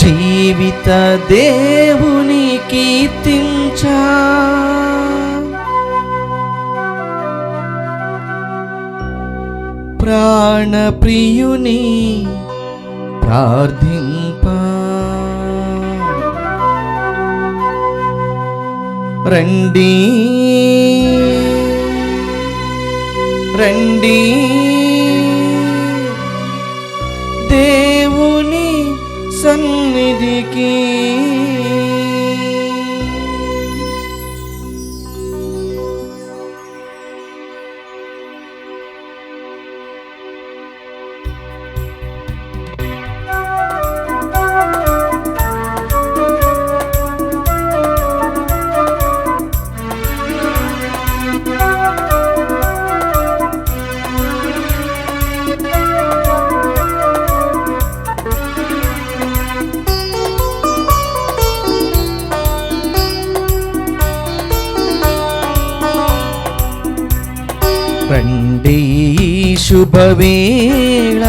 జీవిత దేవుని కీర్తించా, ప్రాణప్రియుని ప్రార్థింపా. రండి రండి దేవుని సన్నిధికి. రండి శుభవేళ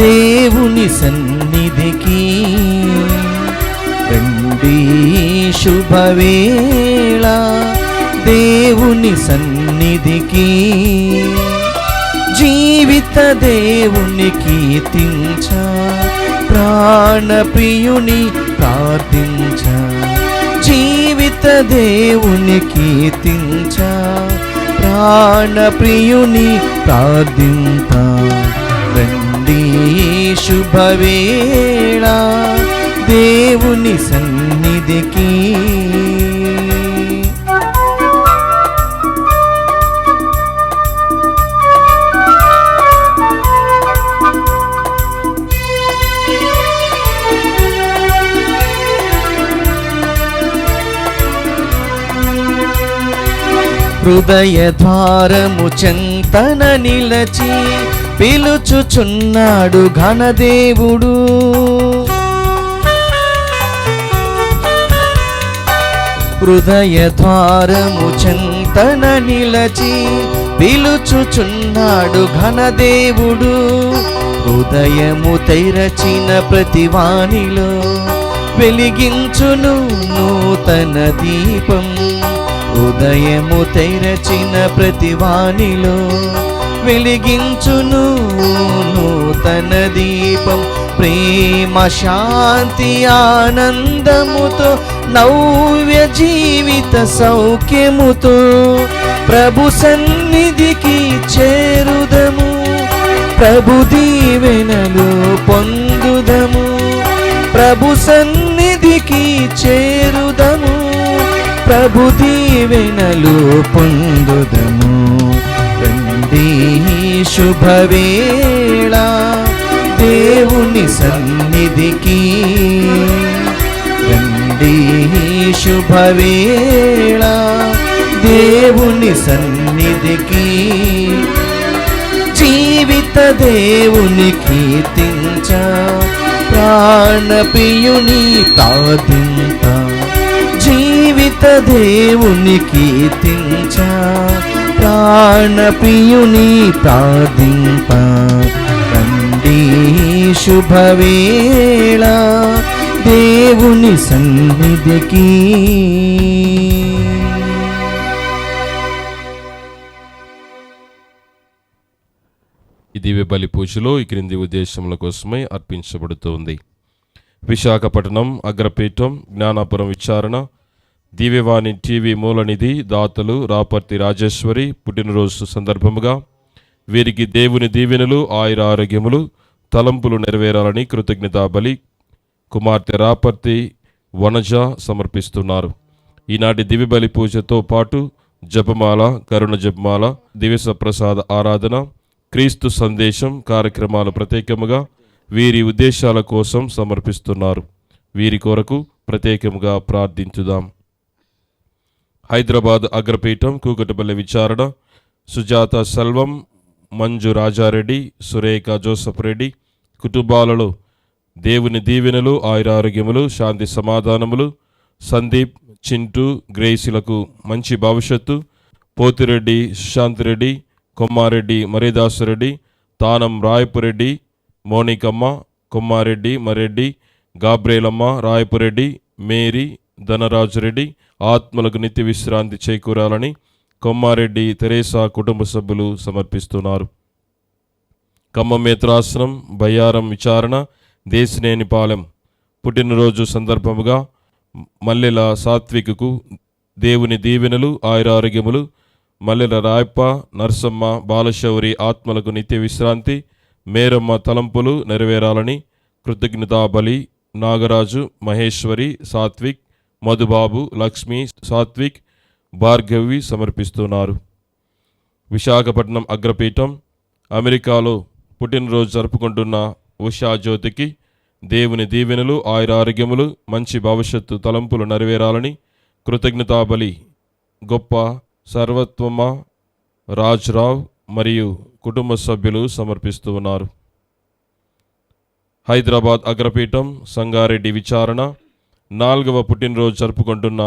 దేవుని సన్నిధికి, రండి శుభవేళ దేవుని సన్నిధికి. జీవిత దేవుని కీర్తించా, ప్రాణప్రియుని ప్రార్థించా. జీవిత దేవుని కీర్తించా, ప్రాణప్రియుని ప్రార్థింపా. రండి శుభవేళ దేవుని సన్నిధికి. హృదయ ద్వారము చెంతన నిలచి పిలుచుచున్నాడు ఘనదేవుడు. హృదయ ద్వారము చెంతన నిలచి పిలుచుచున్నాడు ఘనదేవుడు. హృదయము తెరచిన ప్రతివానిలో వెలిగించును నూతన దీపం. హృదయము తెరచిన ప్రతివానిలో వెలిగించును నూతన దీపం. ప్రేమ శాంతి ఆనందముతో నవ్య జీవిత సౌఖ్యముతో ప్రభు సన్నిధికి చేరుదము. ప్రభు దీవెనలు పొందుదము, ప్రభు సన్నిధికి చేరుదము. ప్రభు దీవెనలు పొందుదము. రండి శుభవేళ దేవుని సన్నిధికి, రండి శుభవేళ దేవుని సన్నిధికి. జీవిత దేవుని కీర్తించా, ప్రాణప్రియుని ప్రార్థింపా. జీవిత దేవుని కీర్తించా, ప్రాణప్రియుని ప్రార్థింపా. రండి శుభవేళ దేవుని సన్నిధికి. ఈ దివ్య బలి పూజలో ఈ క్రింది ఉద్దేశముల కోసమై అర్పించబడుతోంది. విశాఖపట్నం అగ్రపీఠం జ్ఞానాపురం విచారణ దివ్యవాణి టీవీ మూలనిధి దాతలు రాపర్తి రాజేశ్వరి పుట్టినరోజు సందర్భముగా వీరికి దేవుని దీవెనలు ఆయుర ఆరోగ్యములు తలంపులు నెరవేరాలని కృతజ్ఞతా బలి కుమార్తె రాపర్తి వనజ సమర్పిస్తున్నారు. ఈనాటి దివ్య బలి పూజతో పాటు జపమాల, కరుణ జపమాల, దివ్య ప్రసాద ఆరాధన, క్రీస్తు సందేశం కార్యక్రమాలు ప్రత్యేకముగా వీరి ఉద్దేశాల కోసం సమర్పిస్తున్నారు. వీరి కొరకు ప్రత్యేకముగా ప్రార్థించుదాం. హైదరాబాద్ అగ్రపీఠం కూకటపల్లి విచారణ సుజాత సెల్వం, మంజు రాజారెడ్డి, సురేఖ జోసఫ్ రెడ్డి కుటుంబాలలో దేవుని దీవెనలు ఆయురారోగ్యములు శాంతి సమాధానములు, సందీప్, చింటూ, గ్రేసీలకు మంచి భవిష్యత్తు, పోతిరెడ్డి సుశాంతిరెడ్డి, కొమ్మారెడ్డి మరిదాసురెడ్డి, తానం రాయపురెడ్డి, మోనికమ్మ, కొమ్మారెడ్డి మరెడ్డి, గాబ్రేలమ్మ, రాయపురెడ్డి, మేరీ, ధనరాజురెడ్డి ఆత్మలకు నిత్య విశ్రాంతి చేకూరాలని కొమ్మారెడ్డి తెరేసా కుటుంబ సభ్యులు సమర్పిస్తున్నారు. ఖమ్మం మేత్రాసనం బయ్యారం విచారణ దేశినేనిపాలెం పుట్టినరోజు సందర్భముగా మల్లెల సాత్వికకు దేవుని దీవెనలు ఆయురారోగ్యములు, మల్లెల రాయప్ప, నర్సమ్మ, బాలశౌరి ఆత్మలకు నిత్య విశ్రాంతి, మేరమ్మ తలంపులు నెరవేరాలని కృతజ్ఞతాబలి నాగరాజు, మహేశ్వరి, సాత్విక్, మధుబాబు, లక్ష్మి, సాత్విక్, భార్గవి సమర్పిస్తున్నారు. విశాఖపట్నం అగ్రపీఠం అమెరికాలో పుట్టినరోజు జరుపుకుంటున్న ఉషా జ్యోతికి దేవుని దీవెనలు ఆయురారోగ్యములు, మంచి భవిష్యత్తు తలంపులు నెరవేరాలని కృతజ్ఞతాబలి గొప్ప సర్వత్వమ్మ, రాజ్రావ్ మరియు కుటుంబ సభ్యులు సమర్పిస్తూ ఉన్నారు. హైదరాబాద్ అగ్రపీఠం సంగారెడ్డి విచారణ 4వ పుట్టినరోజు జరుపుకుంటున్న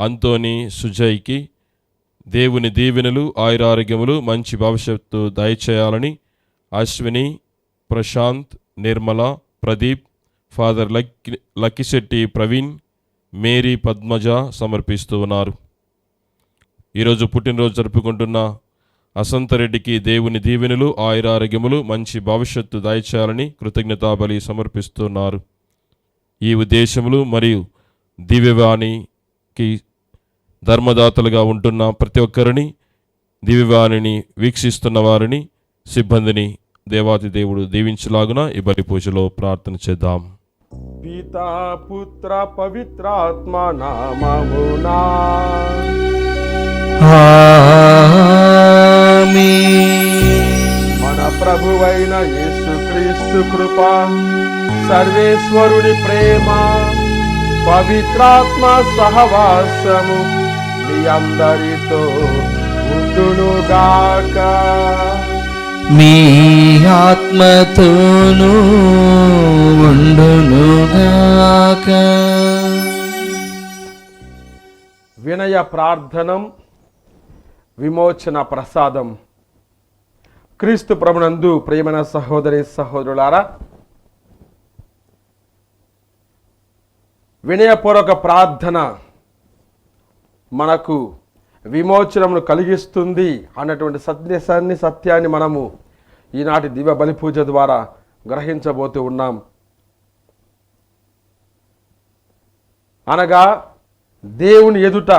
అంతోని సుజయ్కి దేవుని దీవెనలు ఆయురారోగ్యములు, మంచి భవిష్యత్తు దయచేయాలని అశ్విని, ప్రశాంత్, నిర్మల, ప్రదీప్, ఫాదర్ లక్కిశెట్టి ప్రవీణ్, మేరీ, పద్మజ సమర్పిస్తూ ఉన్నారు. ఈరోజు పుట్టినరోజు జరుపుకుంటున్న అసంతరెడ్డికి దేవుని దీవెనలు ఆయురారోగ్యములు, మంచి భవిష్యత్తు దయచేయాలని కృతజ్ఞతాబలి సమర్పిస్తున్నారు. ఈ ఉద్దేశములు మరియు దివ్యవాణికి ధర్మదాతలుగా ఉంటున్న ప్రతి ఒక్కరిని, దివ్యవాణిని వీక్షిస్తున్న వారిని, సిబ్బందిని దేవాతి దేవుడు దీవించలాగున ఈ బలి పూజలో ప్రార్థన చేద్దాం. పితా పుత్ర పవిత్రాత్మ నామమునా మన ప్రభువైన యేసుక్రీస్తు కృప, సర్వేశ్వరుని ప్రేమ, పవిత్రాత్మ సహవాసము మీ అందరితో ఉండునుగాక. మీ ఆత్మతోనూ ఉండునుగాక. వినయ ప్రార్థనం, విమోచన ప్రసాదం. క్రీస్తు ప్రభునందు ప్రియమైన సహోదరి సహోదరులారా, వినయపూర్వక ప్రార్థన మనకు విమోచనను కలిగిస్తుంది అన్నటువంటి సత్యాన్ని మనము ఈనాటి దివ్య బలి పూజ ద్వారా గ్రహించబోతూ ఉన్నాం. అనగా దేవుని ఎదుట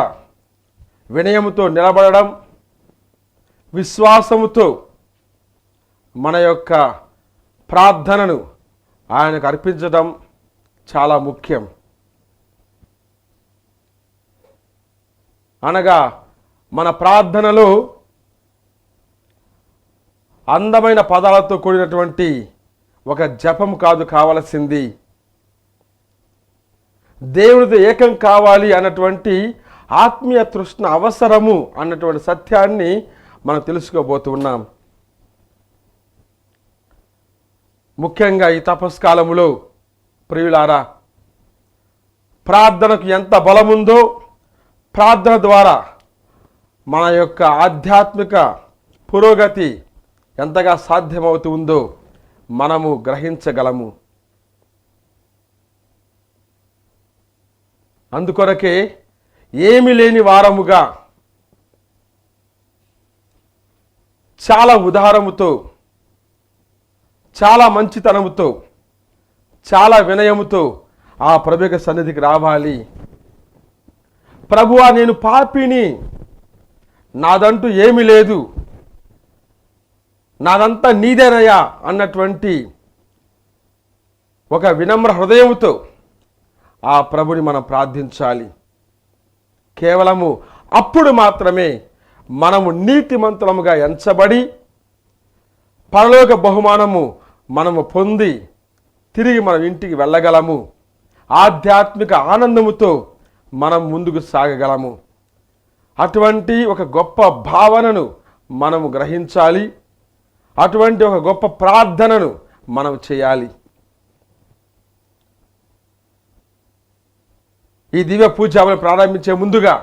వినయముతో నిలబడడం, విశ్వాసముతో మన యొక్క ప్రార్థనను ఆయనకు అర్పించడం చాలా ముఖ్యం. అనగా మన ప్రార్థనలో అందమైన పదాలతో కూడినటువంటి ఒక జపం కాదు కావలసింది, దేవునితో ఏకం కావాలి అన్నటువంటి ఆత్మీయ తృష్ణ అవసరము అన్నటువంటి సత్యాన్ని మనం తెలుసుకోబోతున్నాం. ముఖ్యంగా ఈ తపస్కాలములో ప్రియులారా, ప్రార్థనకు ఎంత బలముందో, ప్రార్థన ద్వారా మన యొక్క ఆధ్యాత్మిక పురోగతి ఎంతగా సాధ్యమవుతుందో మనము గ్రహించగలము. అందుకొరకే ఏమి లేని వారముగా చాలా ఉదారముతో, చాలా మంచితనముతో, చాలా వినయముతో ఆ ప్రభు యొక్క సన్నిధికి రావాలి. ప్రభువా, నేను పాపిని, నాదంటూ ఏమీ లేదు, నాదంతా నీదేనయ్యా అన్నటువంటి ఒక వినమ్ర హృదయముతో ఆ ప్రభుని మనం ప్రార్థించాలి. కేవలము అప్పుడు మాత్రమే మనము నీతిమంతులముగా ఎంచబడి పరలోక బహుమానము మనము పొంది తిరిగి మనం ఇంటికి వెళ్ళగలము. ఆధ్యాత్మిక ఆనందముతో మనం ముందుకు సాగగలము. అటువంటి ఒక గొప్ప భావనను మనము గ్రహించాలి. అటువంటి ఒక గొప్ప ప్రార్థనను మనం చేయాలి. ఈ దివ్య పూజను ప్రారంభించే ముందుగా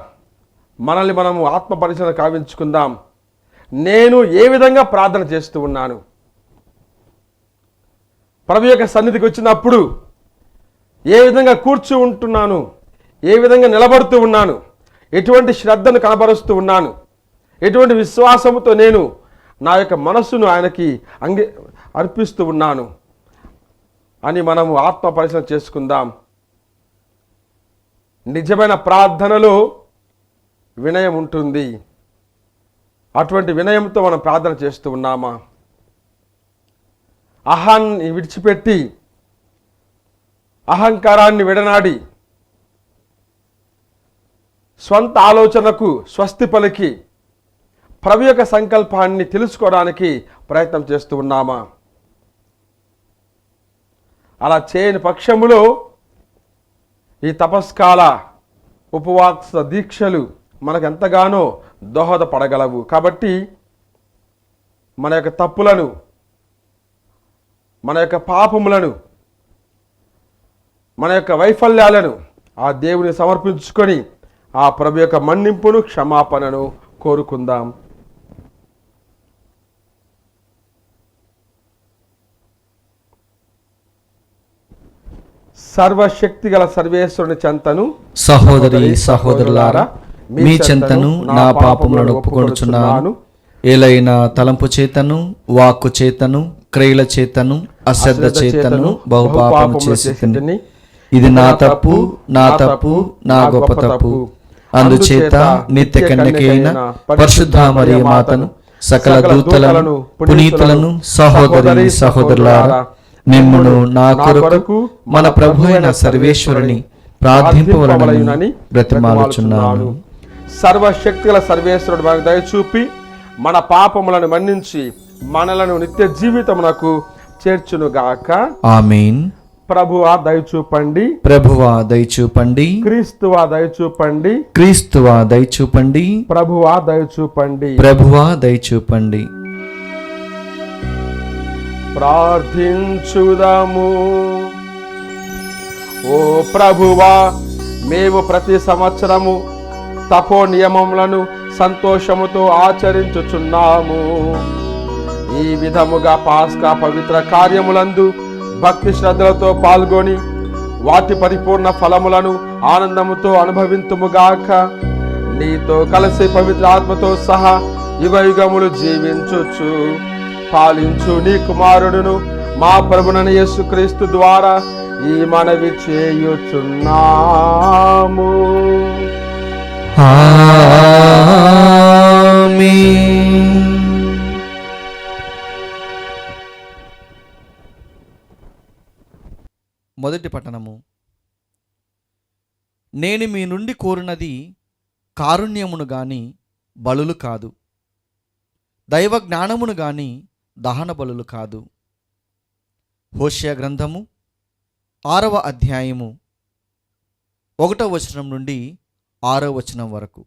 మనల్ని మనము ఆత్మ పరిశీలన కావించుకుందాం. నేను ఏ విధంగా ప్రార్థన చేస్తూ ఉన్నాను? ప్రభు యొక్క సన్నిధికి వచ్చినప్పుడు ఏ విధంగా కూర్చు ఉంటున్నాను, ఏ విధంగా నిలబడుతూ ఉన్నాను, ఎటువంటి శ్రద్ధను కనబరుస్తూ ఉన్నాను, ఎటువంటి విశ్వాసముతో నేను నా యొక్క మనస్సును ఆయనకి అర్పిస్తూ ఉన్నాను అని మనము ఆత్మ పరిశీలన చేసుకుందాం. నిజమైన ప్రార్థనలో వినయం ఉంటుంది. అటువంటి వినయంతో మనం ప్రార్థన చేస్తూ ఉన్నామా? అహాన్ని విడిచిపెట్టి, అహంకారాన్ని విడనాడి, స్వంత ఆలోచనకు స్వస్తి పలికి ప్రభు యొక్క సంకల్పాన్ని తెలుసుకోవడానికి ప్రయత్నం చేస్తూ ఉన్నామా? అలా చేయని పక్షములో ఈ తపస్కాల ఉపవాస దీక్షలు మనకు ఎంతగానో దోహదపడగలవు. కాబట్టి మన యొక్క తప్పులను, మన యొక్క పాపములను, మన యొక్క వైఫల్యాలను ఆ దేవుని సమర్పించుకొని ఆ ప్రభు యొక్క మన్నింపును, క్షమాపణను కోరుకుందాం. సర్వశక్తి గల సర్వేశ్వరుని చెంతను సహోదరి సహోదరులారా, మీ చెంతను నా పాపములను ఒప్పుకొనుచున్నాను. ఏలైన తలంపు చేతను, వాక్కు చేతను, క్రియల చేతను, అశ్రద్ధ చేతను బహుపాపము చేసితిని. ఇది నా తప్పు, నా తప్పు, నా గొప్ప తప్పు. అందుచేత నిత్య కన్యకైన పరిశుద్ధ మరియ మాతను, సకల దూతలను, పునీతులను, సహోదరి సహోదరులారా, మిమ్మును నా కొరకు మన ప్రభు అయిన సర్వేశ్వరుని ప్రార్థింపవలెనని బ్రతిమాలుచున్నాను. సర్వశక్తి గల సర్వేశ్వరుడు మనకు దయచూపి మన పాపములను మన్నించి మనలను నిత్య జీవితమునకు చేర్చునుగాక. ఆమేన్. ప్రభువా దయచూపండి, ప్రభువా దయచూపండి, క్రీస్తువా దయచూపండి, క్రీస్తువా దయచూపండి, ప్రభువా దయచూపండి, ప్రభువా దయచూపండి. ప్రార్థించుదాము. ఓ ప్రభువా, మేము ప్రతి సంవత్సరము తపో నియమములను సంతోషముతో ఆచరించుచున్నాము. ఈ విధముగా పాస్కా పవిత్ర కార్యములందు భక్తి శ్రద్ధలతో పాల్గొని వాటి పరిపూర్ణ ఫలములను ఆనందముతో అనుభవింతుముగాక. నీతో కలిసి పవిత్ర ఆత్మతో సహా యుగ యుగములు జీవించుచు పాలించు నీ కుమారుడును మా ప్రభునైన యేసుక్రీస్తు ద్వారా ఈ మనవి చేయుచున్నాము. ఆమేన్. మొదటి పట్టణము. నేను మీ నుండి కోరినది కారుణ్యమును గాని బలులు కాదు, దైవ జ్ఞానమును గాని దహన బలులు కాదు. హోషేయ గ్రంథము 6వ అధ్యాయము 1వ వచనం నుండి 6వ వచనం వరకు.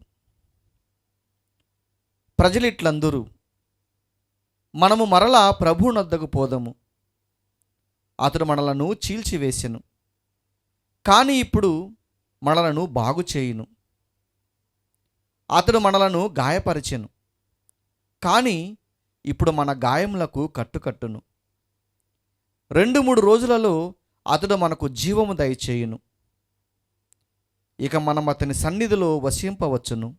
ప్రజలిట్లందరూ మనము మరలా ప్రభువునొద్దకు పోదము, అతడు మనలను చీల్చివేసెను, కానీ ఇప్పుడు మనలను బాగు చేయును. అతడు మనలను గాయపరిచెను, కానీ ఇప్పుడు మన గాయములకు కట్టుకట్టును. 2-3 రోజులలో అతడు మనకు జీవము దయచేయును. ఇక మనం అతని సన్నిధిలో వసింపవచ్చును.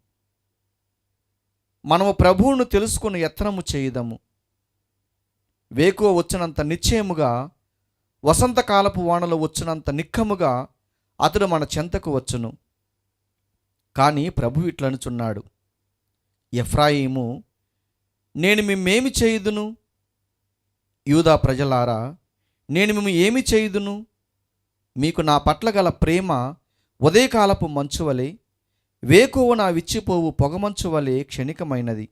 మనము ప్రభువును తెలుసుకుని యత్నము చేయుదము. వేకువ వచ్చినంత నిశ్చయముగా, వసంతకాలపు వానలు వచ్చినంత నిక్కముగా అతడు మన చెంతకు వచ్చును. కానీ ప్రభు ఇట్లనుచున్నాడు, ఎఫ్రాయిము, నేను మిమ్మేమి చేయుదును? యూదా ప్రజలారా, నేను మిమ్ము ఏమి చేయుదును? మీకు నా పట్ల గల ప్రేమ ఉదయకాలపు మంచువలే, వేకువ నా విచ్చిపోవు పొగమంచు వలె క్షణికమైనది.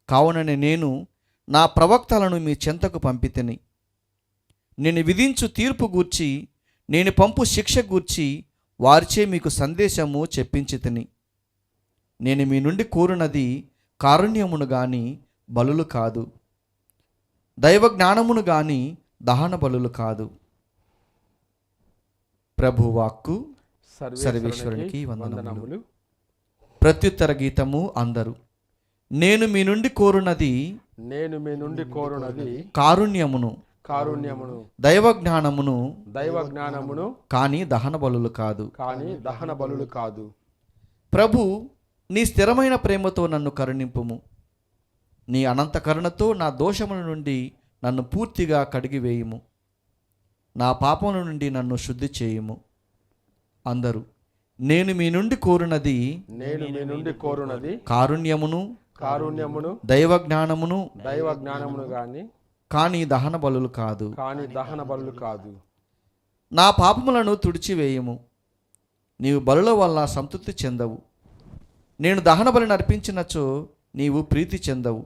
కావుననే నేను నా ప్రవక్తలను మీ చెంతకు పంపితిని. నేను విధించు తీర్పు గూర్చి, నేను పంపు శిక్ష గూర్చి వారిచే మీకు సందేశము చెప్పించితిని. నేను మీ నుండి కోరినది కారుణ్యమును గాని బలులు కాదు, దైవ జ్ఞానమును గాని దహన బలులు కాదు. ప్రభువాక్కు. సర్వేశ్వరునికి వందనములు. ప్రత్యుత్తర గీతము అందరు. నేను మీ నుండి కోరునది కారుణ్యమును కారుణ్యమును దైవ జ్ఞానమును దైవ జ్ఞానమును కానీ దహన బలులు కాదు. కానీ దహన బలులు కాదు. ప్రభు, నీ స్థిరమైన ప్రేమతో నన్ను కరుణింపుము. నీ అనంత కరుణతో నా దోషముల నుండి నన్ను పూర్తిగా కడిగివేయుము. నా పాపముల నుండి నన్ను శుద్ధి చేయుము. అందరూ నేను మీ నుండి కోరునది నేను మీ నుండి కోరునది కారుణ్యమును కారుణ్యమును దైవ జ్ఞానమును దైవ జ్ఞానమును గాని కానీ దహన బలులు కాదు. కానీ దహన బలులు కాదు. నా పాపములను తుడిచివేయము. నీవు బలుల వల్ల సంతృప్తి చెందవు. నేను దహన బలిని అర్పించినచో నీవు ప్రీతి చెందవు.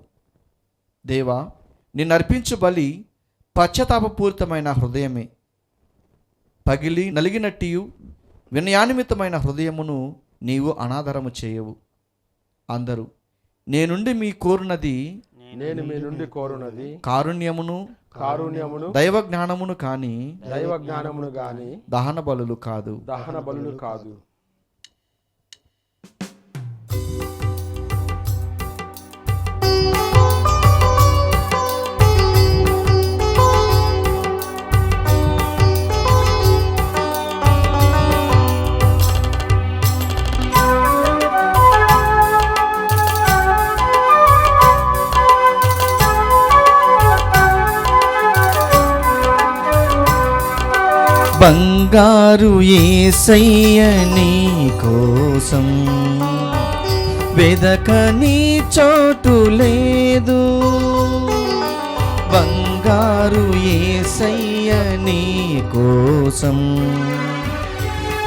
దేవా, నిన్ను అర్పించు బలి పశ్చాత్తాపపూరితమైన హృదయమే. పగిలి నలిగినట్టియు వినయానిమితమైన హృదయమును నీవు అనాదరము చేయవు. అందరూ నేనుండి మీ కోరునది నేను మీ నుండి కోరునది కారుణ్యమును కారుణ్యమును దైవ జ్ఞానమును కానీ దైవ జ్ఞానమును గాని దహన బలులు కాదు. దహన బలులు కాదు. బంగారు యేసయ్య నీ కోసం వెదకని చోటు లేదు. బంగారు యేసయ్య నీ కోసం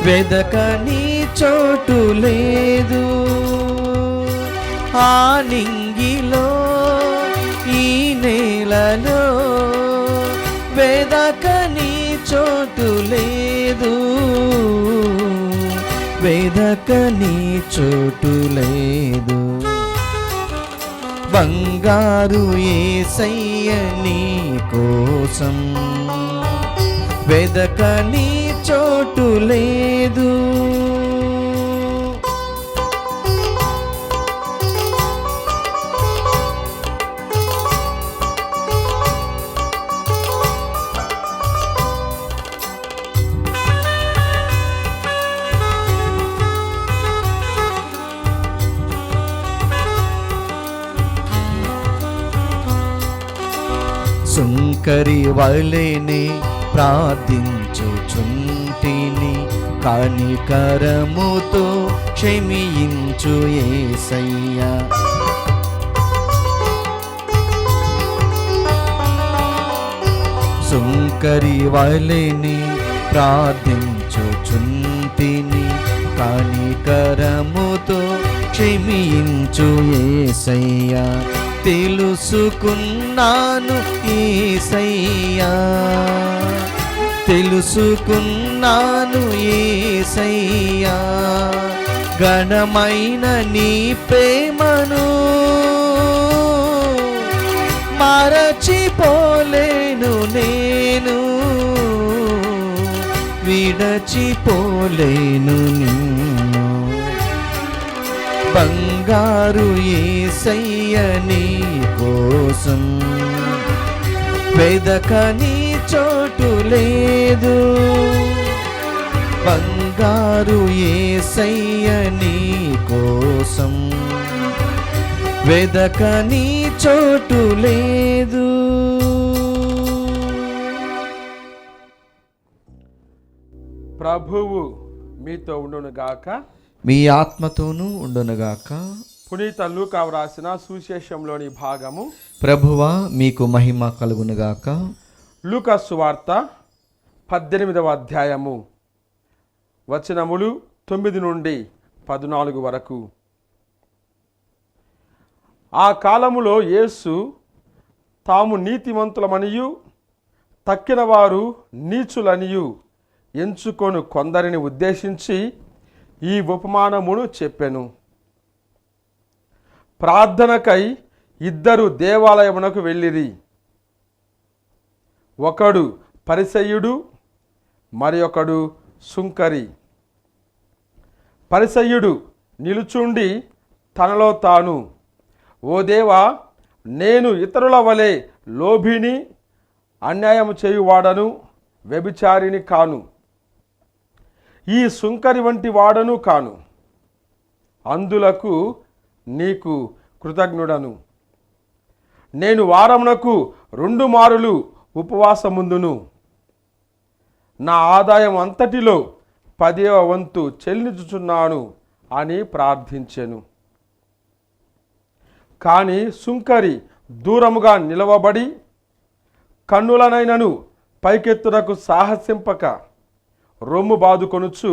వెదకని చోటు లేదు. ఆ నింగిలో ఈ నేలలో వెదకని చోటు లేదు. వెదకని చోటు లేదు. బంగారు యేసయ్య నీ కోసం వెదకని చోటు లేదు. సుంకరి వలెనే ప్రార్థించుచుంటిని, కనికరముతో క్షమించు యేసయ్యా. సుంకరి వలెనే ప్రార్థించుచుంటిని, కనికరముతో క్షమించు యేసయ్యా. తెలుసుకున్నాను యేసయ్యా, తెలుసుకున్నాను యేసయ్యా, ఘనమైన నీ ప్రేమను మరచిపోలేను నేను, విడచిపోలేను నిన్ను. బంగారు యేసయ్య నీ కోసం వెదకని చోటు లేదు. బంగారు యేసయ్య నీ కోసం వెదకని చోటు లేదు. ప్రభువు మీతో ఉండునుగాక, మీ ఆత్మతోనూ ఉండునుగాక. పునీత లూకా వ్రాసిన సువిశేషంలోని భాగము. ప్రభువా మీకు మహిమ కలుగునుగాక. లూకా సువార్త 18వ అధ్యాయము వచనములు 9 నుండి 14 వరకు. ఆ కాలములో యేసు తాము నీతిమంతులమనియు తక్కిన వారు నీచులనియు ఎంచుకొని కొందరిని ఉద్దేశించి ఈ ఉపమానమును చెప్పెను. ప్రార్థనకై 2 దేవాలయమునకు వెళ్ళిరి. ఒకడు పరిసయ్యుడు, మరి ఒకడు సుంకరి. పరిసయ్యుడు నిలుచుండి తనలో తాను, ఓ దేవా, నేను ఇతరుల వలె లోభిని, అన్యాయము చేయువాడను వ్యభిచారిని కాను, ఈ సుంకరి వంటి వాడను కాను, అందులకు నీకు కృతజ్ఞుడను. నేను వారమునకు 2 మారులు ఉపవాసముందును, నా ఆదాయం అంతటిలో 10వ వంతు చెల్లించుచున్నాను అని ప్రార్థించెను. కానీ సుంకరి దూరముగా నిలవబడి కన్నులనైనను పైకెత్తుటకు సాహసింపక రొమ్ము బాదుకొనుచు,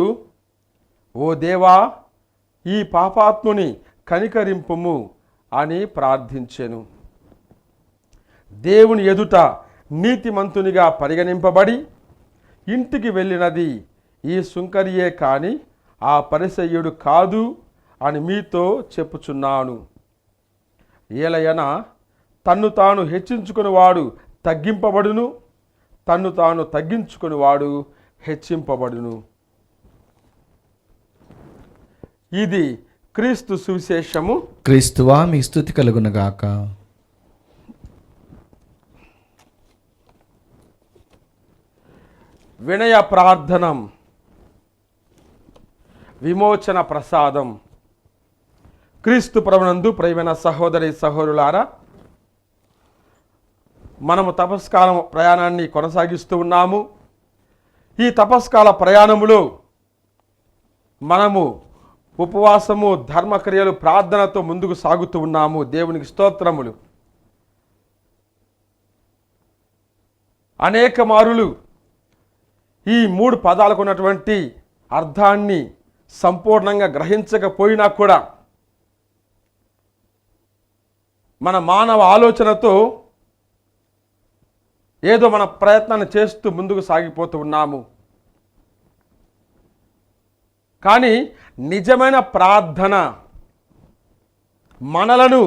ఓ దేవా, ఈ పాపాత్ముని కనికరింపుము అని ప్రార్థించెను. దేవుని ఎదుట నీతిమంతునిగా పరిగణింపబడి ఇంటికి వెళ్ళినది ఈ సుంకరియే కాని ఆ పరిసయ్యుడు కాదు అని మీతో చెప్పుచున్నాను. ఏలయన తన్ను తాను హెచ్చించుకునివాడు తగ్గింపబడును, తన్ను తాను తగ్గించుకునివాడు హెచ్చింపబడును. ఇది క్రీస్తు సువిశేషము. క్రీస్తువా మీ స్తుతి కలుగునగాక. వినయ ప్రార్థనం, విమోచన ప్రసాదం. క్రీస్తు ప్రభునందు ప్రియమైన సహోదరి సహోదరులారా, మనము తపస్కాల ప్రయాణాన్ని కొనసాగిస్తూ ఉన్నాము. ఈ తపస్కాల ప్రయాణములో మనము ఉపవాసము, ధర్మక్రియలు, ప్రార్థనతో ముందుకు సాగుతూ ఉన్నాము. దేవునికి స్తోత్రములు. అనేక మారులు ఈ 3 పదాలకు ఉన్నటువంటి అర్థాన్ని సంపూర్ణంగా గ్రహించకపోయినా కూడా మన మానవ ఆలోచనతో ఏదో మన ప్రయత్నాన్ని చేస్తూ ముందుకు సాగిపోతూ ఉన్నాము. కానీ నిజమైన ప్రార్థన మనలను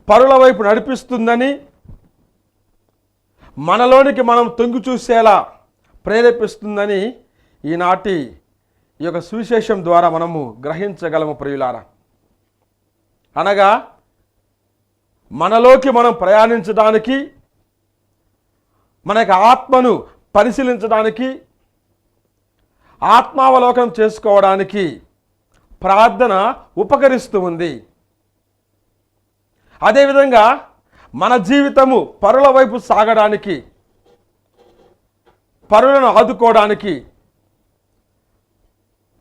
పరుల వైపు నడిపిస్తుందని, మనలోనికి మనం తొంగి చూసేలా ప్రేరేపిస్తుందని ఈనాటి ఈ యొక్క సువిశేషం ద్వారా మనము గ్రహించగలము ప్రియులారా. అనగా మనలోకి మనం ప్రయాణించడానికి, మన యొక్క ఆత్మను పరిశీలించడానికి, ఆత్మావలోకనం చేసుకోవడానికి ప్రార్థన ఉపకరిస్తూ ఉంది. అదేవిధంగా మన జీవితము పరుల వైపు సాగడానికి, పరులను ఆదుకోవడానికి,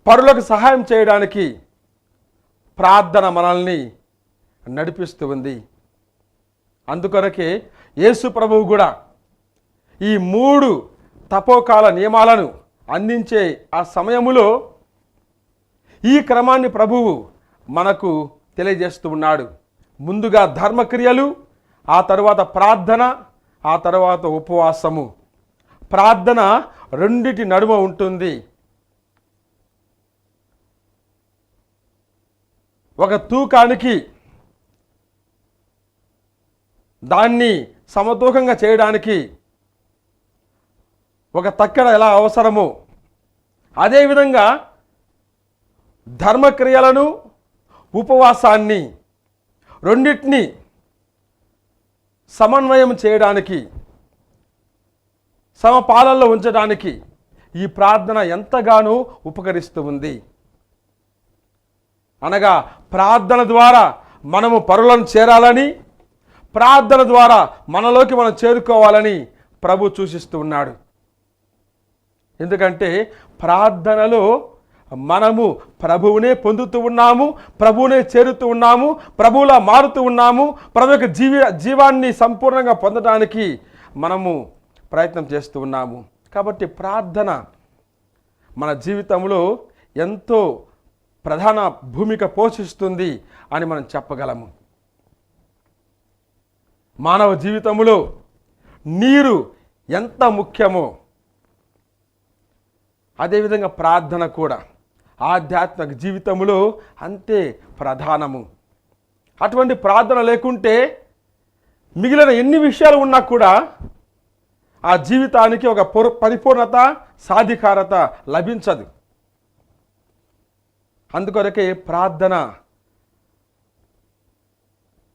పరులకు సహాయం చేయడానికి ప్రార్థన మనల్ని నడిపిస్తూ ఉంది. అందుకొరకే యేసు ప్రభువు కూడా ఈ 3 తపోకాల నియమాలను అందించే ఆ సమయములో ఈ క్రమాన్ని ప్రభువు మనకు తెలియజేస్తూ ఉన్నాడు. ముందుగా ధర్మక్రియలు, ఆ తరువాత ప్రార్థన, ఆ తరువాత ఉపవాసము. ప్రార్థన రెండిటి నడుమ ఉంటుంది. ఒక తూకానికి దాన్ని సమతూకంగా చేయడానికి ఒక తక్కెడ ఎలా అవసరమో, అదేవిధంగా ధర్మక్రియలను, ఉపవాసాన్ని రెండింటినీ సమన్వయం చేయడానికి, సమపాలనలో ఉంచడానికి ఈ ప్రార్థన ఎంతగానో ఉపకరిస్తూ ఉంది. అనగా ప్రార్థన ద్వారా మనము పరులను చేరాలని, ప్రార్థన ద్వారా మనలోకి మనం చేరుకోవాలని ప్రభు సూచిస్తూ ఉన్నాడు. ఎందుకంటే ప్రార్థనలో మనము ప్రభువునే పొందుతూ ఉన్నాము, ప్రభువునే చేరుతూ ఉన్నాము, ప్రభువులా మారుతూ ఉన్నాము. ప్రభు యొక్క జీవాన్ని సంపూర్ణంగా పొందడానికి మనము ప్రయత్నం చేస్తూ ఉన్నాము. కాబట్టి ప్రార్థన మన జీవితంలో ఎంతో ప్రధాన భూమిక పోషిస్తుంది అని మనం చెప్పగలము. మానవ జీవితంలో నీరు ఎంత ముఖ్యమో అదేవిధంగా ప్రార్థన కూడా ఆధ్యాత్మిక జీవితంలో అంతే ప్రధానము. అటువంటి ప్రార్థన లేకుంటే మిగిలిన ఎన్ని విషయాలు ఉన్నా కూడా ఆ జీవితానికి ఒక పరిపూర్ణత, సాధికారత లభించదు. అందుకొరకే ప్రార్థన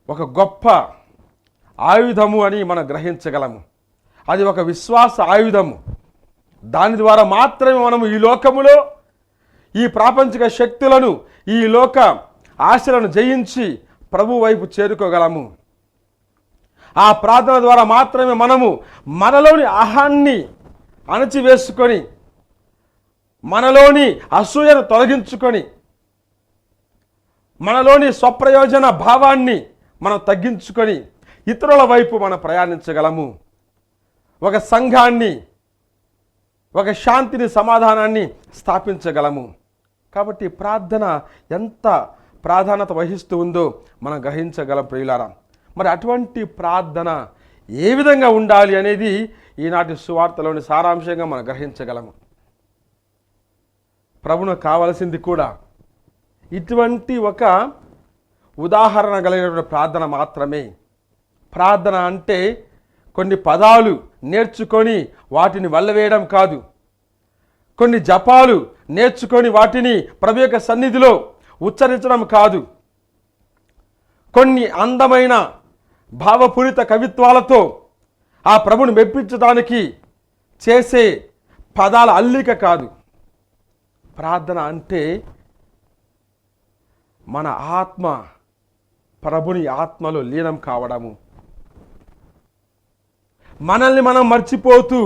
ఒక గొప్ప ఆయుధము అని మనం గ్రహించగలము. అది ఒక విశ్వాస ఆయుధము. దాని ద్వారా మాత్రమే మనము ఈ లోకములో ఈ ప్రాపంచిక శక్తులను, ఈ లోక ఆశలను జయించి ప్రభు వైపు చేరుకోగలము. ఆ ప్రార్థన ద్వారా మాత్రమే మనము మనలోని అహాన్ని అణచివేసుకొని, మనలోని అసూయను తొలగించుకొని, మనలోని స్వప్రయోజన భావాన్ని మనం తగ్గించుకొని ఇతరుల వైపు మనం ప్రయాణించగలము. ఒక సంఘాన్ని, ఒక శాంతిని, సమాధానాన్ని స్థాపించగలము. కాబట్టి ప్రార్థన ఎంత ప్రాధాన్యత వహిస్తూ ఉందో మనం గ్రహించగలం ప్రియులారా. మరి అటువంటి ప్రార్థన ఏ విధంగా ఉండాలి అనేది ఈనాటి సువార్తలోని సారాంశంగా మనం గ్రహించగలము. ప్రభువుకు కావలసింది కూడా ఇటువంటి ఒక ఉదాహరణ కలిగినటువంటి ప్రార్థన మాత్రమే. ప్రార్థన అంటే కొన్ని పదాలు నేర్చుకొని వాటిని వల్లవేయడం కాదు, కొన్ని జపాలు నేర్చుకొని వాటిని ప్రభు యొక్క సన్నిధిలో ఉచ్చరించడం కాదు, కొన్ని అందమైన భావపూరిత కవిత్వాలతో ఆ ప్రభుని మెప్పించడానికి చేసే పదాల అల్లిక కాదు. ప్రార్థన అంటే మన ఆత్మ ప్రభుని ఆత్మలో లీనం కావడము, మనల్ని మనం మర్చిపోతూ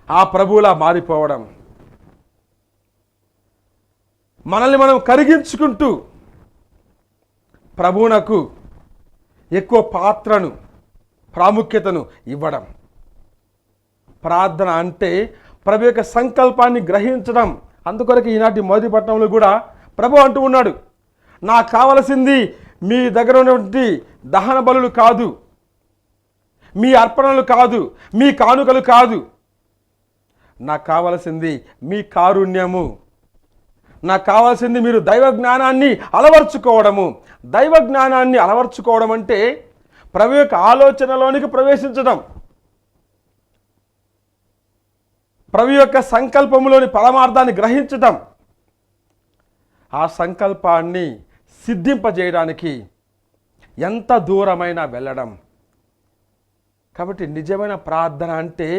ఆ ప్రభువులా మారిపోవడం, మనల్ని మనం కరిగించుకుంటూ ప్రభువునకు ఎక్కువ పాత్రను, ప్రాముఖ్యతను ఇవ్వడం. ప్రార్థన అంటే ప్రభు యొక్క సంకల్పాన్ని గ్రహించడం. అందుకొరకు ఈనాటి మొదటి పట్టణంలో కూడా ప్రభు అంటూ ఉన్నాడు, నాకు కావలసింది మీ దగ్గర ఉన్నటువంటి దహన బలులు కాదు, మీ అర్పణలు కాదు, మీ కానుకలు కాదు, నాకు కావలసింది మీ కారుణ్యము, నాకు కావాల్సింది మీరు దైవ జ్ఞానాన్ని అలవర్చుకోవడము. దైవ జ్ఞానాన్ని అలవర్చుకోవడం అంటే ప్రభు యొక్క ఆలోచనలోనికి ప్రవేశించడం, ప్రభు యొక్క సంకల్పంలోని పరమార్థాన్ని గ్రహించడం, ఆ సంకల్పాన్ని సిద్ధింపజేయడానికి ఎంత దూరమైనా వెళ్ళడం. కాబట్టి నిజమైన ప్రార్థన అంటే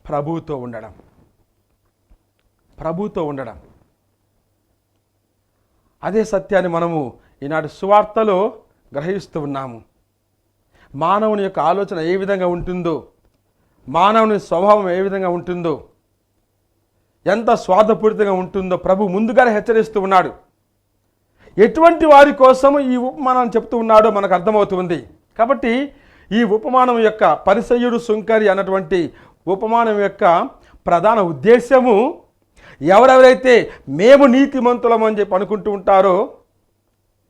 ప్రభువుతో ఉండడం, ప్రభువుతో ఉండడం. అదే సత్యాన్ని మనము ఈనాటి సువార్తలో గ్రహిస్తూ ఉన్నాము. మానవుని యొక్క ఆలోచన ఏ విధంగా ఉంటుందో, మానవుని స్వభావం ఏ విధంగా ఉంటుందో, ఎంత స్వార్థపూరితంగా ఉంటుందో ప్రభు ముందుగానే హెచ్చరిస్తూ ఉన్నాడు. ఎటువంటి వారి కోసము ఈ ఉపమానం చెప్తూ ఉన్నాడో మనకు అర్థమవుతుంది. కాబట్టి ఈ ఉపమానం యొక్క పరిసయ్యుడు సుంకరి అన్నటువంటి ఉపమానం యొక్క ప్రధాన ఉద్దేశము, ఎవరెవరైతే మేము నీతిమంతులం అని చెప్పి అనుకుంటూ ఉంటారో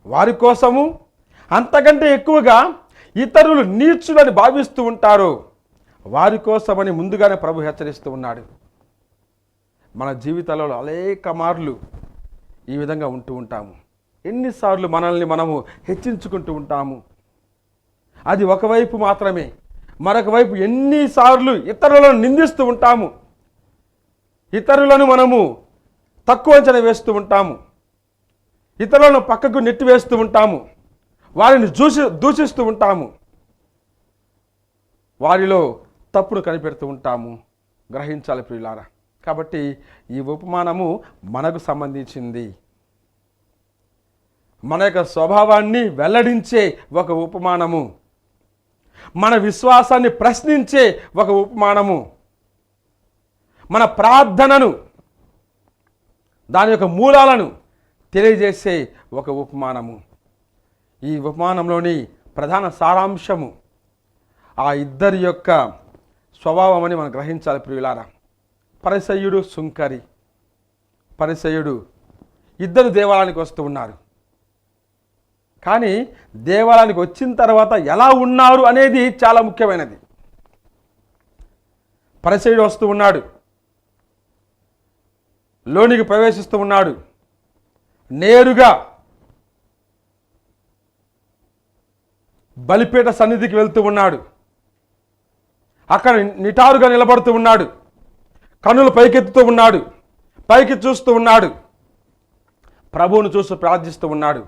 వారి కోసము, అంతకంటే ఎక్కువగా ఇతరులు నీచులని భావిస్తూ ఉంటారో వారి కోసమని ముందుగానే ప్రభు హెచ్చరిస్తూ ఉన్నాడు. మన జీవితాలలో అనేక మార్లు ఈ విధంగా ఉంటూ ఉంటాము. ఎన్నిసార్లు మనల్ని మనము హెచ్చించుకుంటూ ఉంటాము. అది ఒకవైపు మాత్రమే. మరొక వైపు ఎన్నిసార్లు ఇతరులను నిందిస్తూ ఉంటాము, ఇతరులను మనము తక్కువ అంచనా వేస్తూ ఉంటాము, ఇతరులను పక్కకు నెట్టివేస్తూ ఉంటాము, వారిని దూషిస్తూ ఉంటాము, వారిలో తప్పును కనిపెడుతూ ఉంటాము. గ్రహించాలి ప్రియులారా. కాబట్టి ఈ ఉపమానము మనకు సంబంధించింది. మన యొక్క స్వభావాన్ని వెల్లడించే ఒక ఉపమానము, మన విశ్వాసాన్ని ప్రశ్నించే ఒక ఉపమానము, మన ప్రార్థనను, దాని యొక్క మూలాలను తెలియజేసే ఒక ఉపమానము. ఈ ఉపమానంలోని ప్రధాన సారాంశము ఆ ఇద్దరి యొక్క స్వభావం అని మనం గ్రహించాలి ప్రియులారా. పరిసయ్యుడు, సుంకరి. పరిసయ్యుడు ఇద్దరు దేవాలయానికి వస్తూ ఉన్నారు. కానీ దేవాలయానికి వచ్చిన తర్వాత ఎలా ఉన్నారు అనేది చాలా ముఖ్యమైనది. పరిసయ్యుడు వస్తూ ఉన్నాడు, లోనికి ప్రవేశిస్తూ ఉన్నాడు, నేరుగా బలిపీఠ సన్నిధికి వెళ్తూ ఉన్నాడు. అక్కడ నిటారుగా నిలబడుతూ ఉన్నాడు, కన్నులు పైకెత్తుతూ ఉన్నాడు, పైకి చూస్తూ ఉన్నాడు, ప్రభువును చూస్తూ ప్రార్థిస్తూ ఉన్నాడు.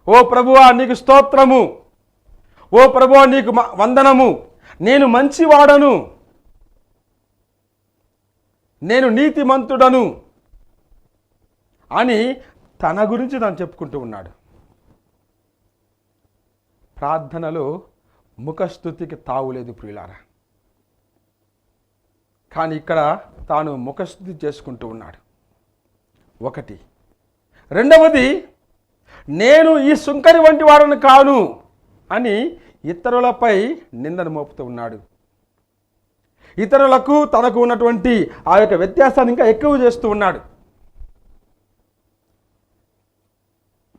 ఓ ప్రభువా నీకు స్తోత్రము, ఓ ప్రభువా నీకు వందనము, నేను మంచివాడను, నేను నీతిమంతుడను అని తన గురించి తాను చెప్పుకుంటూ ఉన్నాడు. ప్రార్థనలో ముఖస్థుతికి తావులేదు ప్రియులారా. కానీ ఇక్కడ తాను ముఖస్థుతి చేసుకుంటూ ఉన్నాడు. ఒకటి. రెండవది, నేను ఈ సుంకరి వంటి వాడను కాను అని ఇతరులపై నిందను మోపుతూ ఉన్నాడు. ఇతరులకు తనకు ఉన్నటువంటి ఆ యొక్క వ్యత్యాసాన్ని ఇంకా ఎక్కువ చేస్తూ ఉన్నాడు.